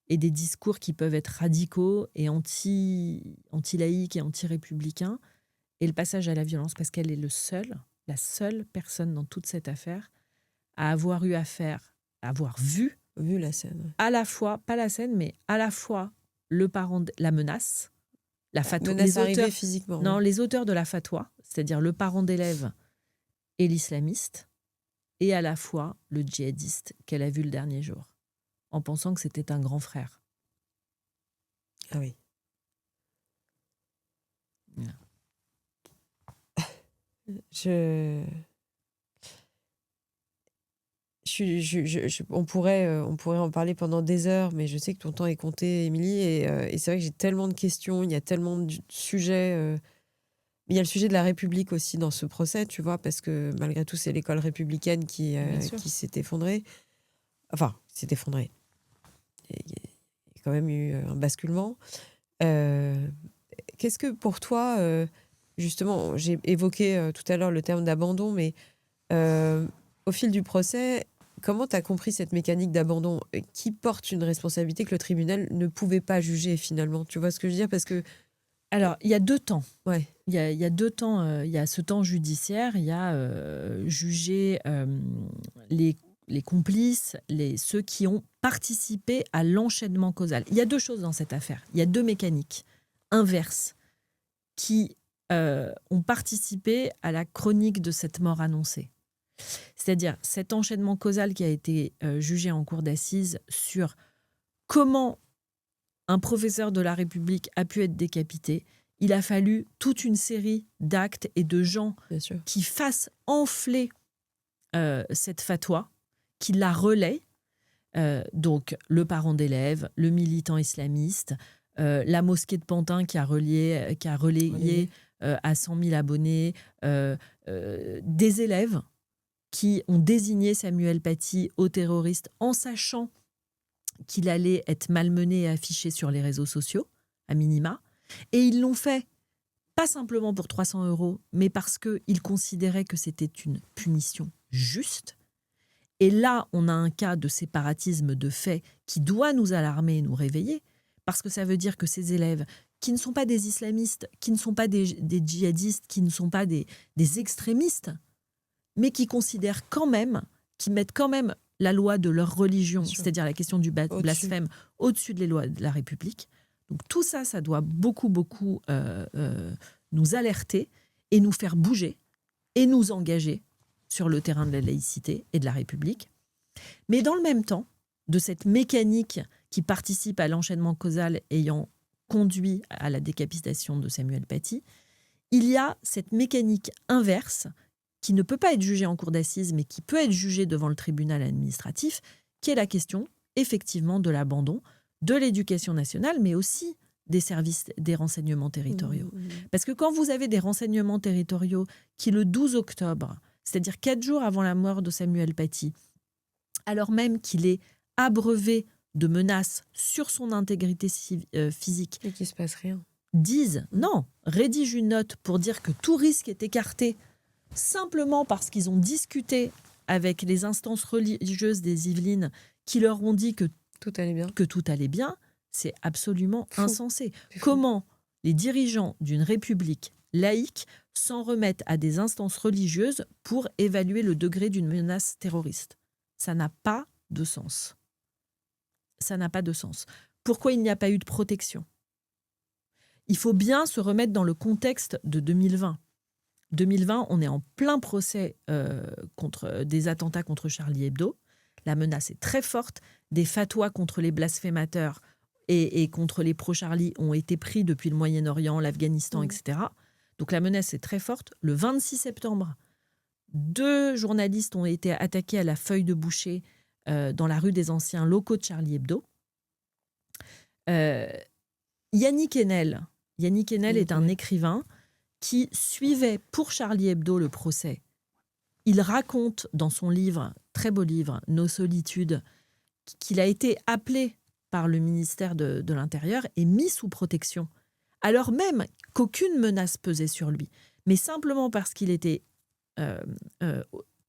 et des discours qui peuvent être radicaux et anti-laïques et anti-républicains, et le passage à la violence, parce qu'elle est la seule personne dans toute cette affaire à avoir eu affaire, à avoir vu la scène. À la fois, pas la scène, mais à la fois le parent, la menace, la fatwa, les auteurs physiquement. Non, les auteurs de la fatwa, c'est-à-dire le parent d'élève et l'islamiste, et à la fois le djihadiste qu'elle a vu le dernier jour, en pensant que c'était un grand frère. Ah oui. On pourrait en parler pendant des heures, mais je sais que ton temps est compté, Émilie, et c'est vrai que j'ai tellement de questions, il y a tellement de sujets Mais il y a le sujet de la République aussi dans ce procès, tu vois, parce que malgré tout, c'est l'école républicaine Bien sûr. qui s'est effondrée. Enfin, s'est effondrée. Il y a quand même eu un basculement. Euh, Qu'est-ce que pour toi, justement, j'ai évoqué tout à l'heure le terme d'abandon, mais au fil du procès, comment tu as compris cette mécanique d'abandon? Qui porte une responsabilité que le tribunal ne pouvait pas juger finalement? Tu vois ce que je veux dire? Parce que, Alors, il y a 2 temps. ouais, Il y a 2 temps, il y a ce temps judiciaire, il y a, juger, les complices, ceux qui ont participé à l'enchaînement causal. Il y a 2 choses dans cette affaire. Il y a 2 mécaniques inverses qui, ont participé à la chronique de cette mort annoncée. C'est-à-dire cet enchaînement causal qui a été, jugé en cour d'assises sur comment un professeur de la République a pu être décapité. Il a fallu toute une série d'actes et de gens bien sûr. qui fassent enfler cette fatwa, qui la relaient. Donc, le parent d'élève, le militant islamiste, la mosquée de Pantin qui a relayé Oui. à 100 000 abonnés, des élèves qui ont désigné Samuel Paty au terroriste en sachant qu'il allait être malmené et affiché sur les réseaux sociaux, à minima. Et ils l'ont fait, pas simplement pour 300 €, mais parce qu'ils considéraient que c'était une punition juste. Et là, on a un cas de séparatisme de fait qui doit nous alarmer et nous réveiller, parce que ça veut dire que ces élèves, qui ne sont pas des islamistes, qui ne sont pas des djihadistes, qui ne sont pas des extrémistes, mais qui considèrent quand même, qui mettent quand même la loi de leur religion, Bien sûr. c'est-à-dire la question du blasphème, au-dessus des lois de la République. Donc tout ça, ça doit beaucoup nous alerter et nous faire bouger et nous engager sur le terrain de la laïcité et de la République. Mais dans le même temps, de cette mécanique qui participe à l'enchaînement causal ayant conduit à la décapitation de Samuel Paty, il y a cette mécanique inverse qui ne peut pas être jugée en cour d'assises, mais qui peut être jugée devant le tribunal administratif, qui est la question, effectivement, de l'abandon de l'éducation nationale, mais aussi des services des renseignements territoriaux. Parce que quand vous avez des renseignements territoriaux qui, le 12 octobre, c'est-à-dire 4 jours avant la mort de Samuel Paty, alors même qu'il est abreuvé de menaces sur son intégrité physique, Et qu'il ne se passe rien. disent, non, rédigent une note pour dire que tout risque est écarté simplement parce qu'ils ont discuté avec les instances religieuses des Yvelines qui leur ont dit que Tout allait bien. tout allait bien, c'est absolument Fou. insensé. C'est fou. Comment les dirigeants d'une république laïque s'en remettent à des instances religieuses pour évaluer le degré d'une menace terroriste? Ça n'a pas de sens. Ça n'a pas de sens. Pourquoi il n'y a pas eu de protection? Il faut bien se remettre dans le contexte de 2020. 2020, on est en plein procès contre des attentats contre Charlie Hebdo. La menace est très forte. Des fatwas contre les blasphémateurs et contre les pro-Charlie ont été pris depuis le Moyen-Orient, l'Afghanistan, etc. Donc la menace est très forte. Le 26 septembre, 2 journalistes ont été attaqués à la feuille de boucher dans la rue des anciens locaux de Charlie Hebdo. Yannick Enel est un écrivain qui suivait pour Charlie Hebdo le procès. Il raconte dans son livre, très beau livre, Nos solitudes, qu'il a été appelé par le ministère de l'Intérieur et mis sous protection, alors même qu'aucune menace pesait sur lui, mais simplement parce qu'il était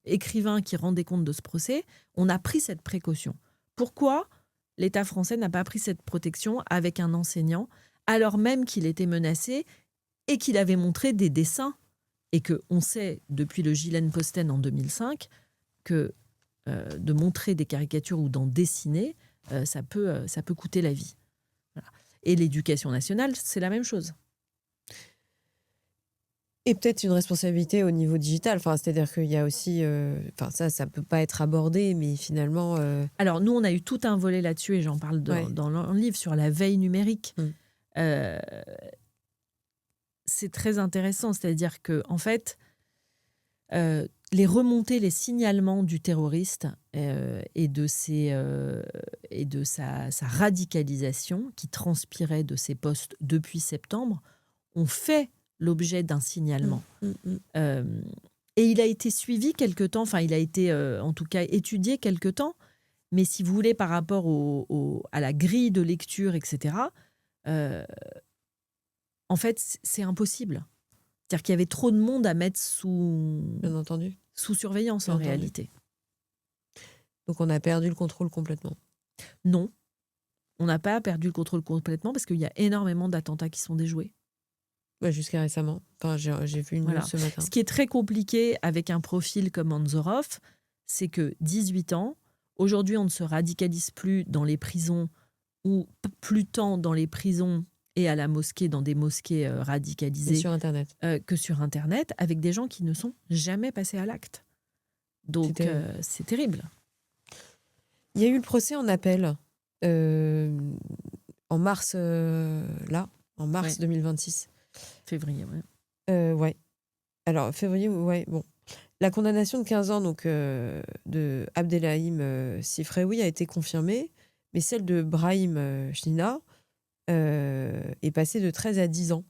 écrivain qui rendait compte de ce procès, on a pris cette précaution. Pourquoi l'État français n'a pas pris cette protection avec un enseignant, alors même qu'il était menacé et qu'il avait montré des dessins, et qu'on sait depuis le Gillen-Posten en 2005 que de montrer des caricatures ou d'en dessiner, ça peut coûter la vie. Voilà. Et l'éducation nationale, c'est la même chose. Et peut-être une responsabilité au niveau digital. Enfin, c'est-à-dire qu'il y a aussi... ça ne peut pas être abordé, mais finalement... Alors, nous, on a eu tout un volet là-dessus, et j'en parle dans le livre, sur la veille numérique. C'est très intéressant, c'est-à-dire que en fait, les remontées, les signalements du terroriste et de sa radicalisation qui transpirait de ses posts depuis septembre ont fait l'objet d'un signalement. Mmh. Et il a été suivi quelque temps, enfin il a été en tout cas étudié quelque temps, mais si vous voulez par rapport à la grille de lecture, etc., euh, en fait c'est impossible. C'est-à-dire qu'il y avait trop de monde à mettre Bien entendu. sous surveillance Bien en entendu. réalité. Donc on a perdu le contrôle complètement. Non, on n'a pas perdu le contrôle complètement parce qu'il y a énormément d'attentats qui sont déjoués. Ouais, jusqu'à récemment. Enfin, j'ai vu une news ce matin. Ce qui est très compliqué avec un profil comme Anzorov, c'est que 18 ans, aujourd'hui on ne se radicalise plus dans les prisons ou plus tant dans les prisons et à la mosquée, dans des mosquées radicalisées sur Internet. Que sur Internet, avec des gens qui ne sont jamais passés à l'acte. Donc c'est terrible. Il y a eu le procès en appel en mars, en mars 2026. Février, ouais. Alors, février, ouais, bon. La condamnation de 15 ans donc, de Abdelhaim Sifreoui a été confirmée, mais celle de Brahim Chnina est passée de 13 à 10 ans.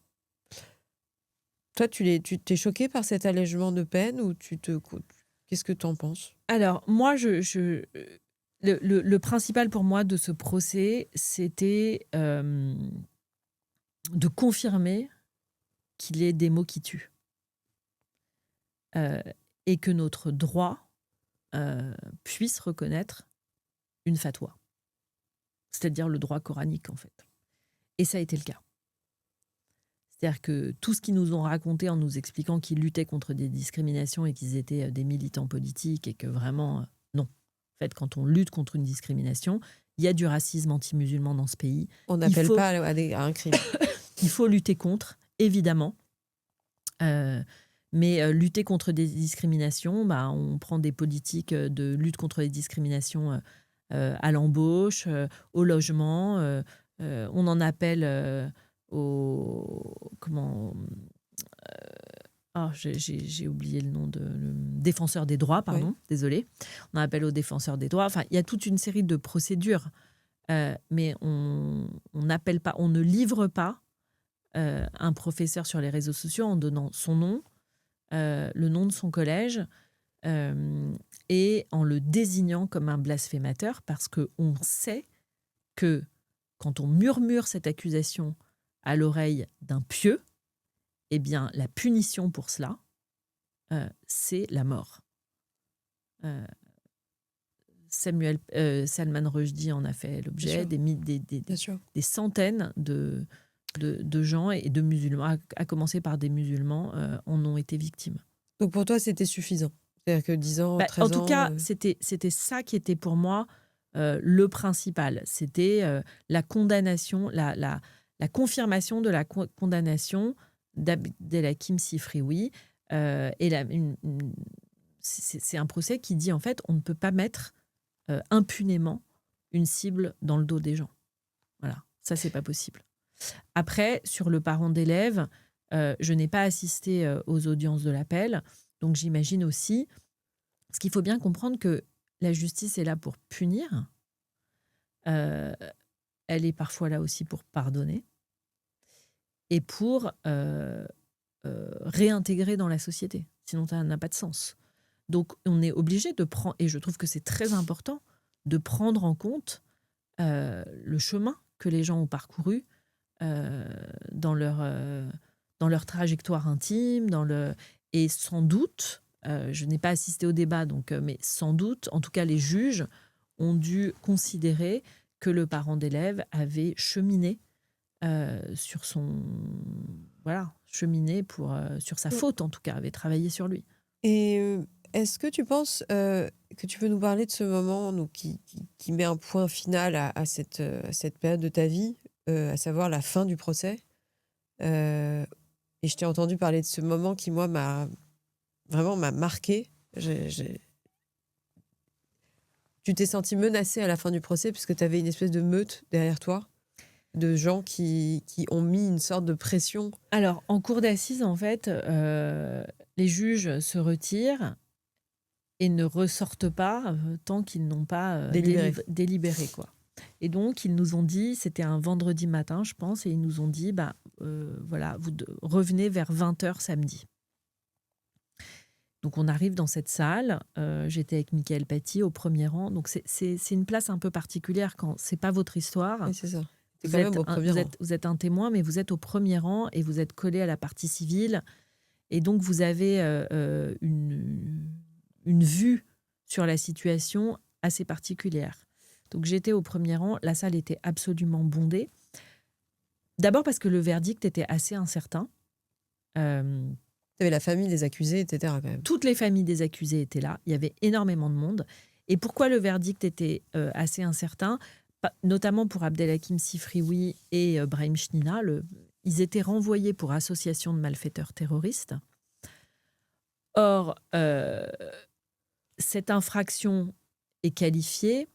Toi, tu t'es choqué par cet allègement de peine ou qu'est-ce que tu en penses? Alors, moi, le principal pour moi de ce procès, c'était de confirmer qu'il est des mots qui tuent. Et que notre droit puisse reconnaître une fatwa. C'est-à-dire le droit coranique, en fait. Et ça a été le cas. C'est-à-dire que tout ce qu'ils nous ont raconté en nous expliquant qu'ils luttaient contre des discriminations et qu'ils étaient des militants politiques et que vraiment, non. En fait, quand on lutte contre une discrimination, il y a du racisme anti-musulman dans ce pays. On n'appelle pas à un crime. Il faut lutter contre, évidemment. Mais lutter contre des discriminations, on prend des politiques de lutte contre les discriminations à l'embauche, au logement. On en appelle j'ai oublié le nom le défenseur des droits, pardon, désolé. On en appelle au défenseur des droits. Enfin, il y a toute une série de procédures, mais on n'appelle pas, on ne livre pas un professeur sur les réseaux sociaux en donnant son nom, le nom de son collège et en le désignant comme un blasphémateur, parce qu'on sait que quand on murmure cette accusation à l'oreille d'un pieux, eh bien, la punition pour cela, c'est la mort. Salman Rushdie en a fait l'objet, des centaines de gens et de musulmans, à commencer par des musulmans, en ont été victimes. Donc pour toi, c'était suffisant? C'est-à-dire que 10 ans, 13 ans... En tout cas, c'était ça qui était pour moi le principal. C'était la condamnation, la confirmation de la condamnation d'Abdelhakim Sifreoui. C'est un procès qui dit, en fait, on ne peut pas mettre impunément une cible dans le dos des gens. Voilà, ça, c'est pas possible. Après, sur le parent d'élève, je n'ai pas assisté aux audiences de l'appel, donc j'imagine aussi, parce qu'il faut bien comprendre que la justice est là pour punir, elle est parfois là aussi pour pardonner et pour réintégrer dans la société, sinon ça n'a pas de sens. Donc on est obligé de prendre, et je trouve que c'est très important, de prendre en compte le chemin que les gens ont parcouru dans leur trajectoire intime, et sans doute, je n'ai pas assisté au débat, mais sans doute, en tout cas les juges ont dû considérer que le parent d'élève avait cheminé sur sa faute, en tout cas, avait travaillé sur lui. Et est-ce que tu penses que tu peux nous parler de ce moment donc, qui met un point final à cette période de ta vie, à savoir la fin du procès et je t'ai entendu parler de ce moment qui, moi, m'a marqué. Tu t'es senti menacée à la fin du procès puisque tu avais une espèce de meute derrière toi de gens qui ont mis une sorte de pression. Alors, en cour d'assises, en fait, les juges se retirent et ne ressortent pas tant qu'ils n'ont pas délibéré, quoi. Et donc, ils nous ont dit, c'était un vendredi matin, je pense, et ils nous ont dit, voilà, revenez vers 20h samedi. Donc, on arrive dans cette salle. J'étais avec Mickaël Paty au premier rang. Donc, c'est une place un peu particulière quand c'est pas votre histoire. Oui, c'est ça. Vous êtes un témoin, mais vous êtes au premier rang et vous êtes collé à la partie civile. Et donc, vous avez une vue sur la situation assez particulière. Donc, j'étais au premier rang. La salle était absolument bondée. D'abord parce que le verdict était assez incertain. Il y avait la famille des accusés, etc. Quand même. Toutes les familles des accusés étaient là. Il y avait énormément de monde. Et pourquoi le verdict était assez incertain ? Notamment pour Abdelhakim Sifrioui et Brahim Chnina. Ils étaient renvoyés pour association de malfaiteurs terroristes. Or, cette infraction est qualifiée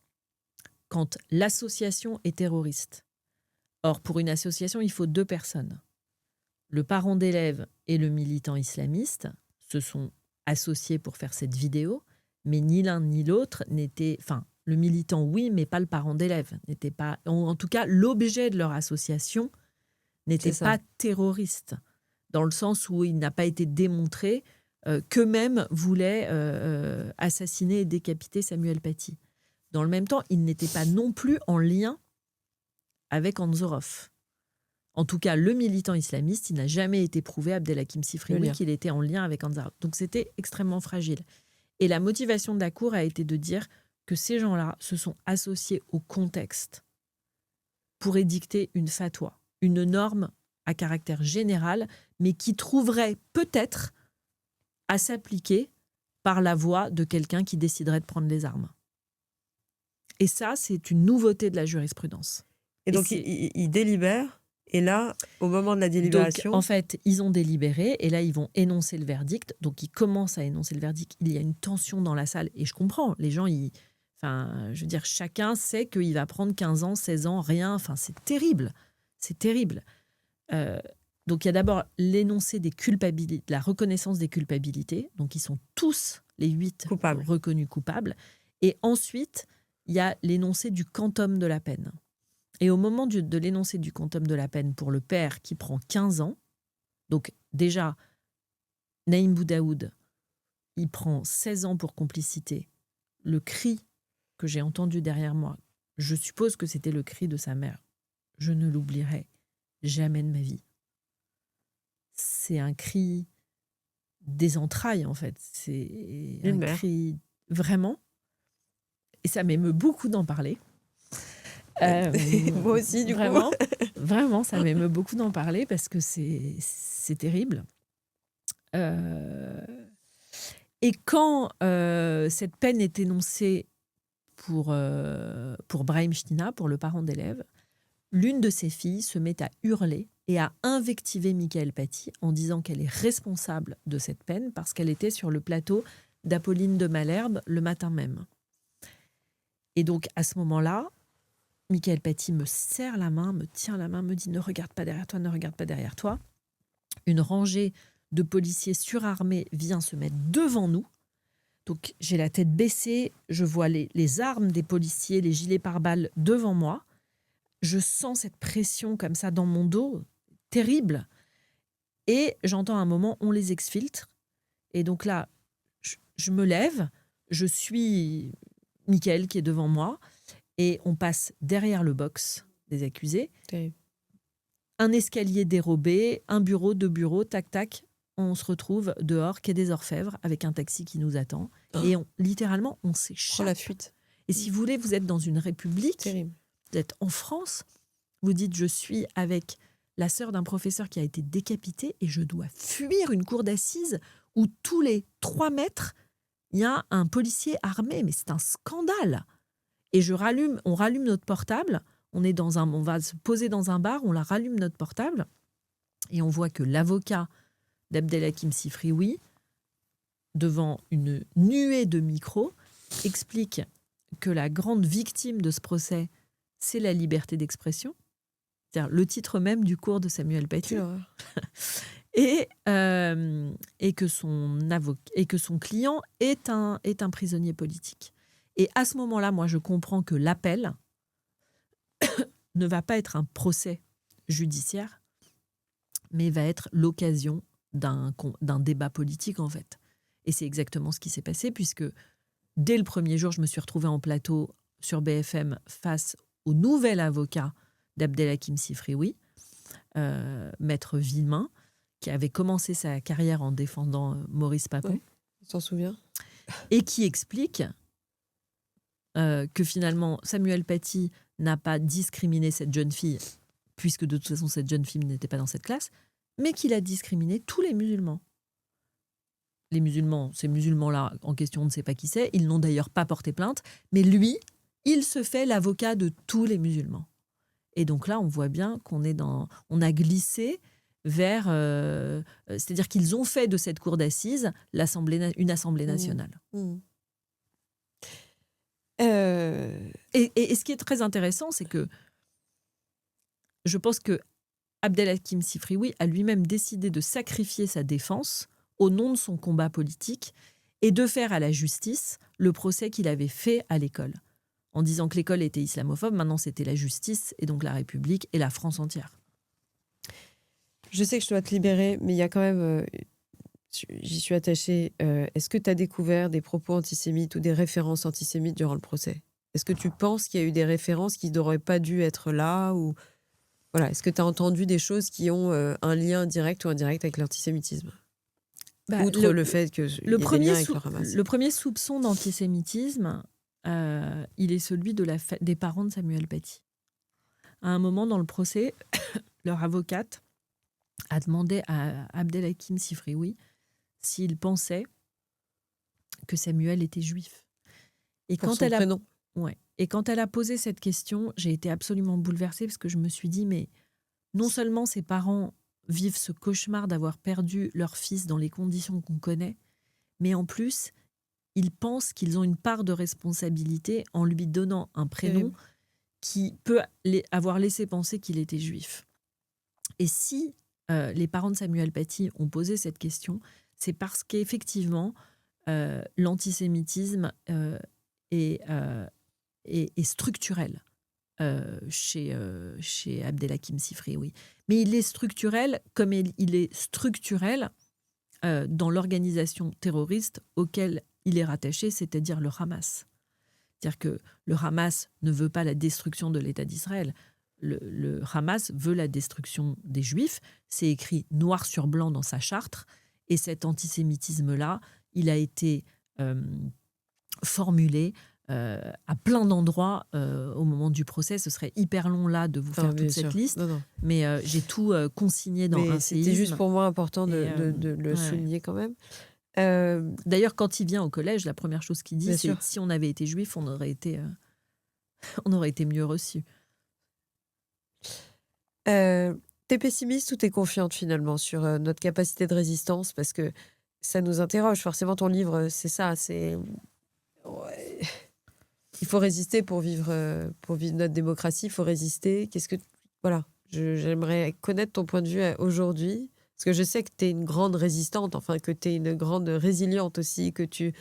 quand l'association est terroriste. Or, pour une association, il faut 2 personnes. Le parent d'élève et le militant islamiste se sont associés pour faire cette vidéo, mais ni l'un ni l'autre n'était... Enfin, le militant, oui, mais pas le parent d'élève. N'était pas, en tout cas, l'objet de leur association n'était pas terroriste, dans le sens où il n'a pas été démontré qu'eux-mêmes voulaient assassiner et décapiter Samuel Paty. Dans le même temps, il n'était pas non plus en lien avec Anzorov. En tout cas, le militant islamiste, il n'a jamais été prouvé, Abdelhakim Sifrioui, qu'il était en lien avec Anzorov. Donc c'était extrêmement fragile. Et la motivation de la Cour a été de dire que ces gens-là se sont associés au contexte pour édicter une fatwa, une norme à caractère général, mais qui trouverait peut-être à s'appliquer par la voix de quelqu'un qui déciderait de prendre les armes. Et ça, c'est une nouveauté de la jurisprudence. Et donc, ils délibèrent. Et là, au moment de la délibération... Donc, en fait, ils ont délibéré et là, ils vont énoncer le verdict. Donc, ils commencent à énoncer le verdict. Il y a une tension dans la salle. Et je comprends, les gens, je veux dire, chacun sait qu'il va prendre 15 ans, 16 ans, rien. Enfin, c'est terrible. C'est terrible. Donc, il y a d'abord l'énoncé des culpabilités, la reconnaissance des culpabilités. Donc, ils sont tous, les 8, reconnus coupables. Et ensuite, il y a l'énoncé du quantum de la peine. Et au moment de l'énoncé du quantum de la peine pour le père qui prend 15 ans, donc déjà, Naïm Boudaoud, il prend 16 ans pour complicité. Le cri que j'ai entendu derrière moi, je suppose que c'était le cri de sa mère. Je ne l'oublierai jamais de ma vie. C'est un cri des entrailles, en fait. C'est un cri vraiment. Et ça m'émeut beaucoup d'en parler. Moi aussi, du coup. Vraiment, ça coup. m'émeut beaucoup d'en parler parce que c'est terrible. Et quand cette peine est énoncée pour Brahim Chnina, pour le parent d'élève, l'une de ses filles se met à hurler et à invectiver Mickaël Paty en disant qu'elle est responsable de cette peine parce qu'elle était sur le plateau d'Apolline de Malherbe le matin même. Et donc, à ce moment-là, Mickaël Paty me serre la main, me tient la main, me dit « Ne regarde pas derrière toi, ne regarde pas derrière toi ». Une rangée de policiers surarmés vient se mettre devant nous. Donc, j'ai la tête baissée, je vois les armes des policiers, les gilets pare-balles devant moi. Je sens cette pression comme ça dans mon dos, terrible. Et j'entends un moment, on les exfiltre. Et donc là, je me lève, je suis Mickaël qui est devant moi. Et on passe derrière le box des accusés. Okay. Un escalier dérobé, un bureau, 2 bureaux, tac, tac. On se retrouve dehors, quai des Orfèvres, avec un taxi qui nous attend. Et littéralement, on s'échappe. La fuite. Et si vous voulez, vous êtes dans une république, terrible. Vous êtes en France, vous dites « je suis avec la sœur d'un professeur qui a été décapité et je dois fuir une cour d'assises où tous les 3 mètres, il y a un policier armé. Mais c'est un scandale !» Et on rallume notre portable, on va se poser dans un bar, on la rallume notre portable, et on voit que l'avocat d'Abdelhakim Sifrioui, devant une nuée de micros, explique que la grande victime de ce procès, c'est la liberté d'expression, c'est-à-dire le titre même du cours de Samuel Paty, et que son client est un prisonnier politique. Et à ce moment-là, moi, je comprends que l'appel ne va pas être un procès judiciaire, mais va être l'occasion d'un débat politique, en fait. Et c'est exactement ce qui s'est passé, puisque dès le premier jour, je me suis retrouvée en plateau sur BFM face au nouvel avocat d'Abdelhakim Sifrioui, maître Villemain, qui avait commencé sa carrière en défendant Maurice Papon. Ouais, on s'en souvient. Et qui explique que finalement, Samuel Paty n'a pas discriminé cette jeune fille, puisque de toute façon, cette jeune fille n'était pas dans cette classe, mais qu'il a discriminé tous les musulmans. Les musulmans, ces musulmans-là en question, on ne sait pas qui c'est, ils n'ont d'ailleurs pas porté plainte, mais lui, il se fait l'avocat de tous les musulmans. Et donc là, on voit bien on a glissé vers... c'est-à-dire qu'ils ont fait de cette cour d'assises une assemblée nationale. Mmh. Et ce qui est très intéressant, c'est que je pense que Abdelhakim Sifrioui a lui-même décidé de sacrifier sa défense au nom de son combat politique et de faire à la justice le procès qu'il avait fait à l'école. En disant que l'école était islamophobe, maintenant c'était la justice et donc la République et la France entière. Je sais que je dois te libérer, mais il y a quand même... j'y suis attachée. Est-ce que tu as découvert des propos antisémites ou des références antisémites durant le procès ? Est-ce que tu penses qu'il y a eu des références qui n'auraient pas dû être là ou... Voilà. Est-ce que tu as entendu des choses qui ont un lien direct ou indirect avec l'antisémitisme ? Outre le fait qu'il y ait des liens avec le Hamas. Le premier soupçon d'antisémitisme, il est celui des parents de Samuel Paty. À un moment dans le procès, leur avocate a demandé à Abdelhakim Sifrioui s'il pensait que Samuel était juif. Et pour son prénom. Ouais. Et quand elle a posé cette question, j'ai été absolument bouleversée parce que je me suis dit, mais non seulement ses parents vivent ce cauchemar d'avoir perdu leur fils dans les conditions qu'on connaît, mais en plus, ils pensent qu'ils ont une part de responsabilité en lui donnant un prénom qui peut avoir laissé penser qu'il était juif. Et si les parents de Samuel Paty ont posé cette question, c'est parce qu'effectivement, l'antisémitisme est structurel chez Abdelhakim Sifrioui. Mais il est structurel comme il est structurel dans l'organisation terroriste auquel il est rattaché, c'est-à-dire le Hamas. C'est-à-dire que le Hamas ne veut pas la destruction de l'État d'Israël. Le Hamas veut la destruction des Juifs. C'est écrit noir sur blanc dans sa charte. Et cet antisémitisme-là, il a été formulé à plein d'endroits au moment du procès. Ce serait hyper long là de vous faire toute cette liste. Non. Mais j'ai tout consigné dans un séisme. C'était juste pour moi important de le souligner quand même. D'ailleurs, quand il vient au collège, la première chose qu'il dit, c'est si on avait été juif, on aurait été mieux reçus. T'es pessimiste ou t'es confiante finalement sur notre capacité de résistance? Parce que ça nous interroge. Forcément, ton livre, c'est ça. Ouais. Il faut résister pour vivre notre démocratie. Il faut résister. Voilà. J'aimerais connaître ton point de vue aujourd'hui. Parce que je sais que tu es une grande résistante, enfin que tu es une grande résiliente aussi, que tu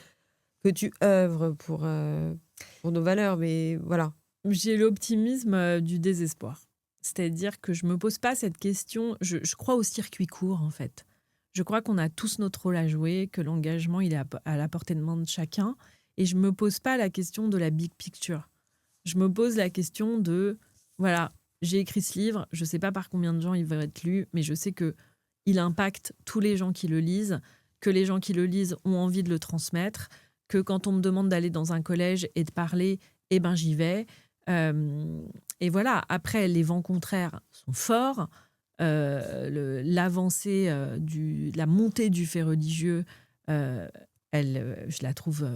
œuvres pour nos valeurs. Mais voilà. J'ai l'optimisme du désespoir. C'est-à-dire que je ne me pose pas cette question. Je crois au circuit court, en fait. Je crois qu'on a tous notre rôle à jouer, que l'engagement, il est à la portée de main de chacun. Et je ne me pose pas la question de la big picture. Je me pose la question de, voilà, j'ai écrit ce livre, je ne sais pas par combien de gens il va être lu, mais je sais qu'il impacte tous les gens qui le lisent, que les gens qui le lisent ont envie de le transmettre, que quand on me demande d'aller dans un collège et de parler, eh ben j'y vais. Et voilà, après, les vents contraires sont forts. L'avancée, la montée du fait religieux, je la trouve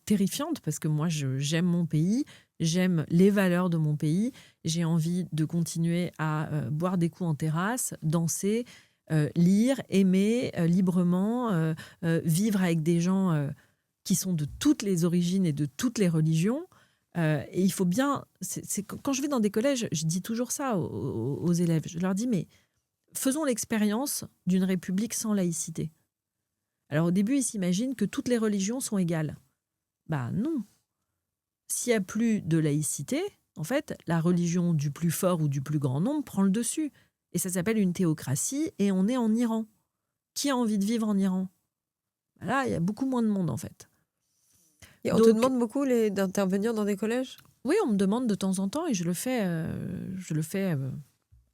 terrifiante parce que moi, j'aime mon pays, j'aime les valeurs de mon pays. J'ai envie de continuer à boire des coups en terrasse, danser, lire, aimer librement, vivre avec des gens qui sont de toutes les origines et de toutes les religions. Et il faut bien... quand je vais dans des collèges, je dis toujours ça aux élèves. Je leur dis, mais faisons l'expérience d'une république sans laïcité. Alors au début, ils s'imaginent que toutes les religions sont égales. Bah non. S'il n'y a plus de laïcité, En fait, la religion du plus fort ou du plus grand nombre prend le dessus. Et ça s'appelle une théocratie et on est en Iran. Qui a envie de vivre en Iran? Là, il y a beaucoup moins de monde en fait. Et on te demande beaucoup d'intervenir dans des collèges? Oui, on me demande de temps en temps et je le fais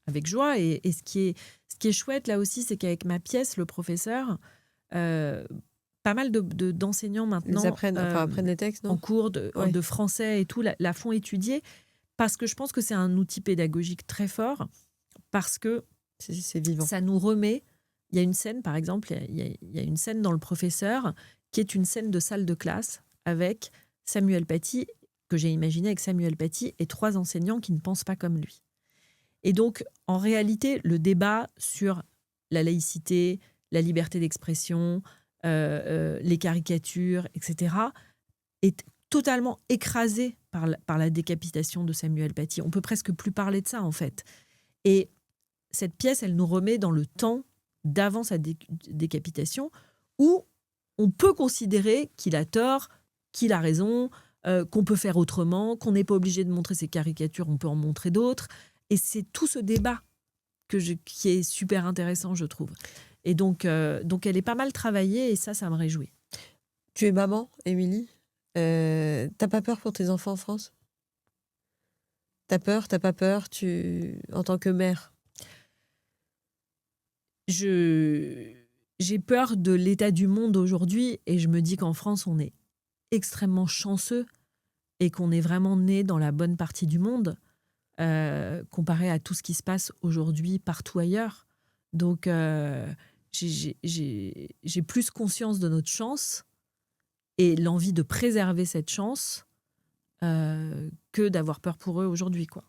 avec joie. Et ce qui est chouette là aussi, c'est qu'avec ma pièce, le professeur, pas mal d'enseignants maintenant Ils apprennent les textes, non? en cours de français et tout, la font étudier parce que je pense que c'est un outil pédagogique très fort, parce que c'est vivant. Ça nous remet. Il y a une scène, par exemple, il y a une scène dans Le Professeur qui est une scène de salle de classe avec Samuel Paty, que j'ai imaginé avec Samuel Paty et 3 enseignants qui ne pensent pas comme lui. Et donc, en réalité, le débat sur la laïcité, la liberté d'expression, les caricatures, etc., est totalement écrasé par la décapitation de Samuel Paty. On peut presque plus parler de ça, en fait. Et cette pièce, elle nous remet dans le temps d'avant sa décapitation, où on peut considérer qu'il a tort, qu'il a raison, qu'on peut faire autrement, qu'on n'est pas obligé de montrer ses caricatures, on peut en montrer d'autres. Et c'est tout ce débat qui est super intéressant, je trouve. Et donc elle est pas mal travaillée et ça me réjouit. Tu es maman, Émilie. T'as pas peur pour tes enfants en France? T'as peur, t'as pas peur, en tant que mère? J'ai peur de l'état du monde aujourd'hui et je me dis qu'en France, on est extrêmement chanceux et qu'on est vraiment né dans la bonne partie du monde comparé à tout ce qui se passe aujourd'hui partout ailleurs. Donc, j'ai plus conscience de notre chance et l'envie de préserver cette chance que d'avoir peur pour eux aujourd'hui, quoi.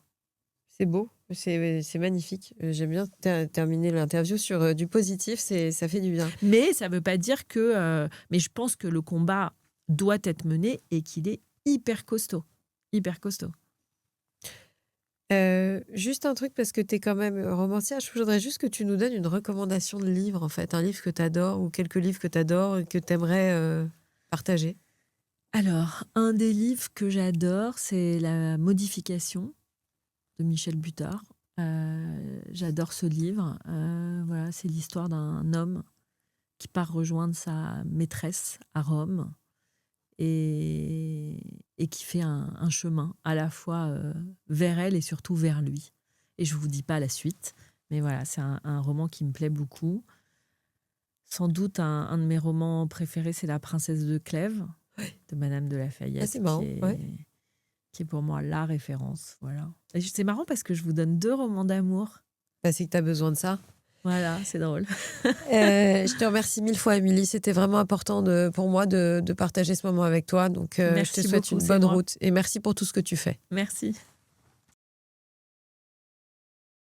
C'est beau, c'est magnifique. J'aime bien terminer l'interview sur du positif, ça fait du bien. Mais ça ne veut pas dire que... mais je pense que le combat doit être mené et qu'il est hyper costaud. Hyper costaud. Juste un truc, parce que tu es quand même romancière, je voudrais juste que tu nous donnes une recommandation de livre, en fait. Un livre que tu adores ou quelques livres que tu adores et que tu aimerais partager. Alors, un des livres que j'adore, c'est La Modification de Michel Butor. J'adore ce livre. Voilà, c'est l'histoire d'un homme qui part rejoindre sa maîtresse à Rome et qui fait un chemin à la fois vers elle et surtout vers lui. Et je ne vous dis pas la suite, mais voilà, c'est un roman qui me plaît beaucoup. Sans doute un de mes romans préférés, c'est La Princesse de Clèves de Madame de Lafayette. C'est marrant, qui est pour moi la référence. Voilà. Et c'est marrant parce que je vous donne 2 romans d'amour. C'est que tu as besoin de ça. Voilà, c'est drôle. Je te remercie 1000 fois, Émilie. C'était vraiment important pour moi de partager ce moment avec toi. Donc, je te souhaite une bonne route. Et merci pour tout ce que tu fais. Merci.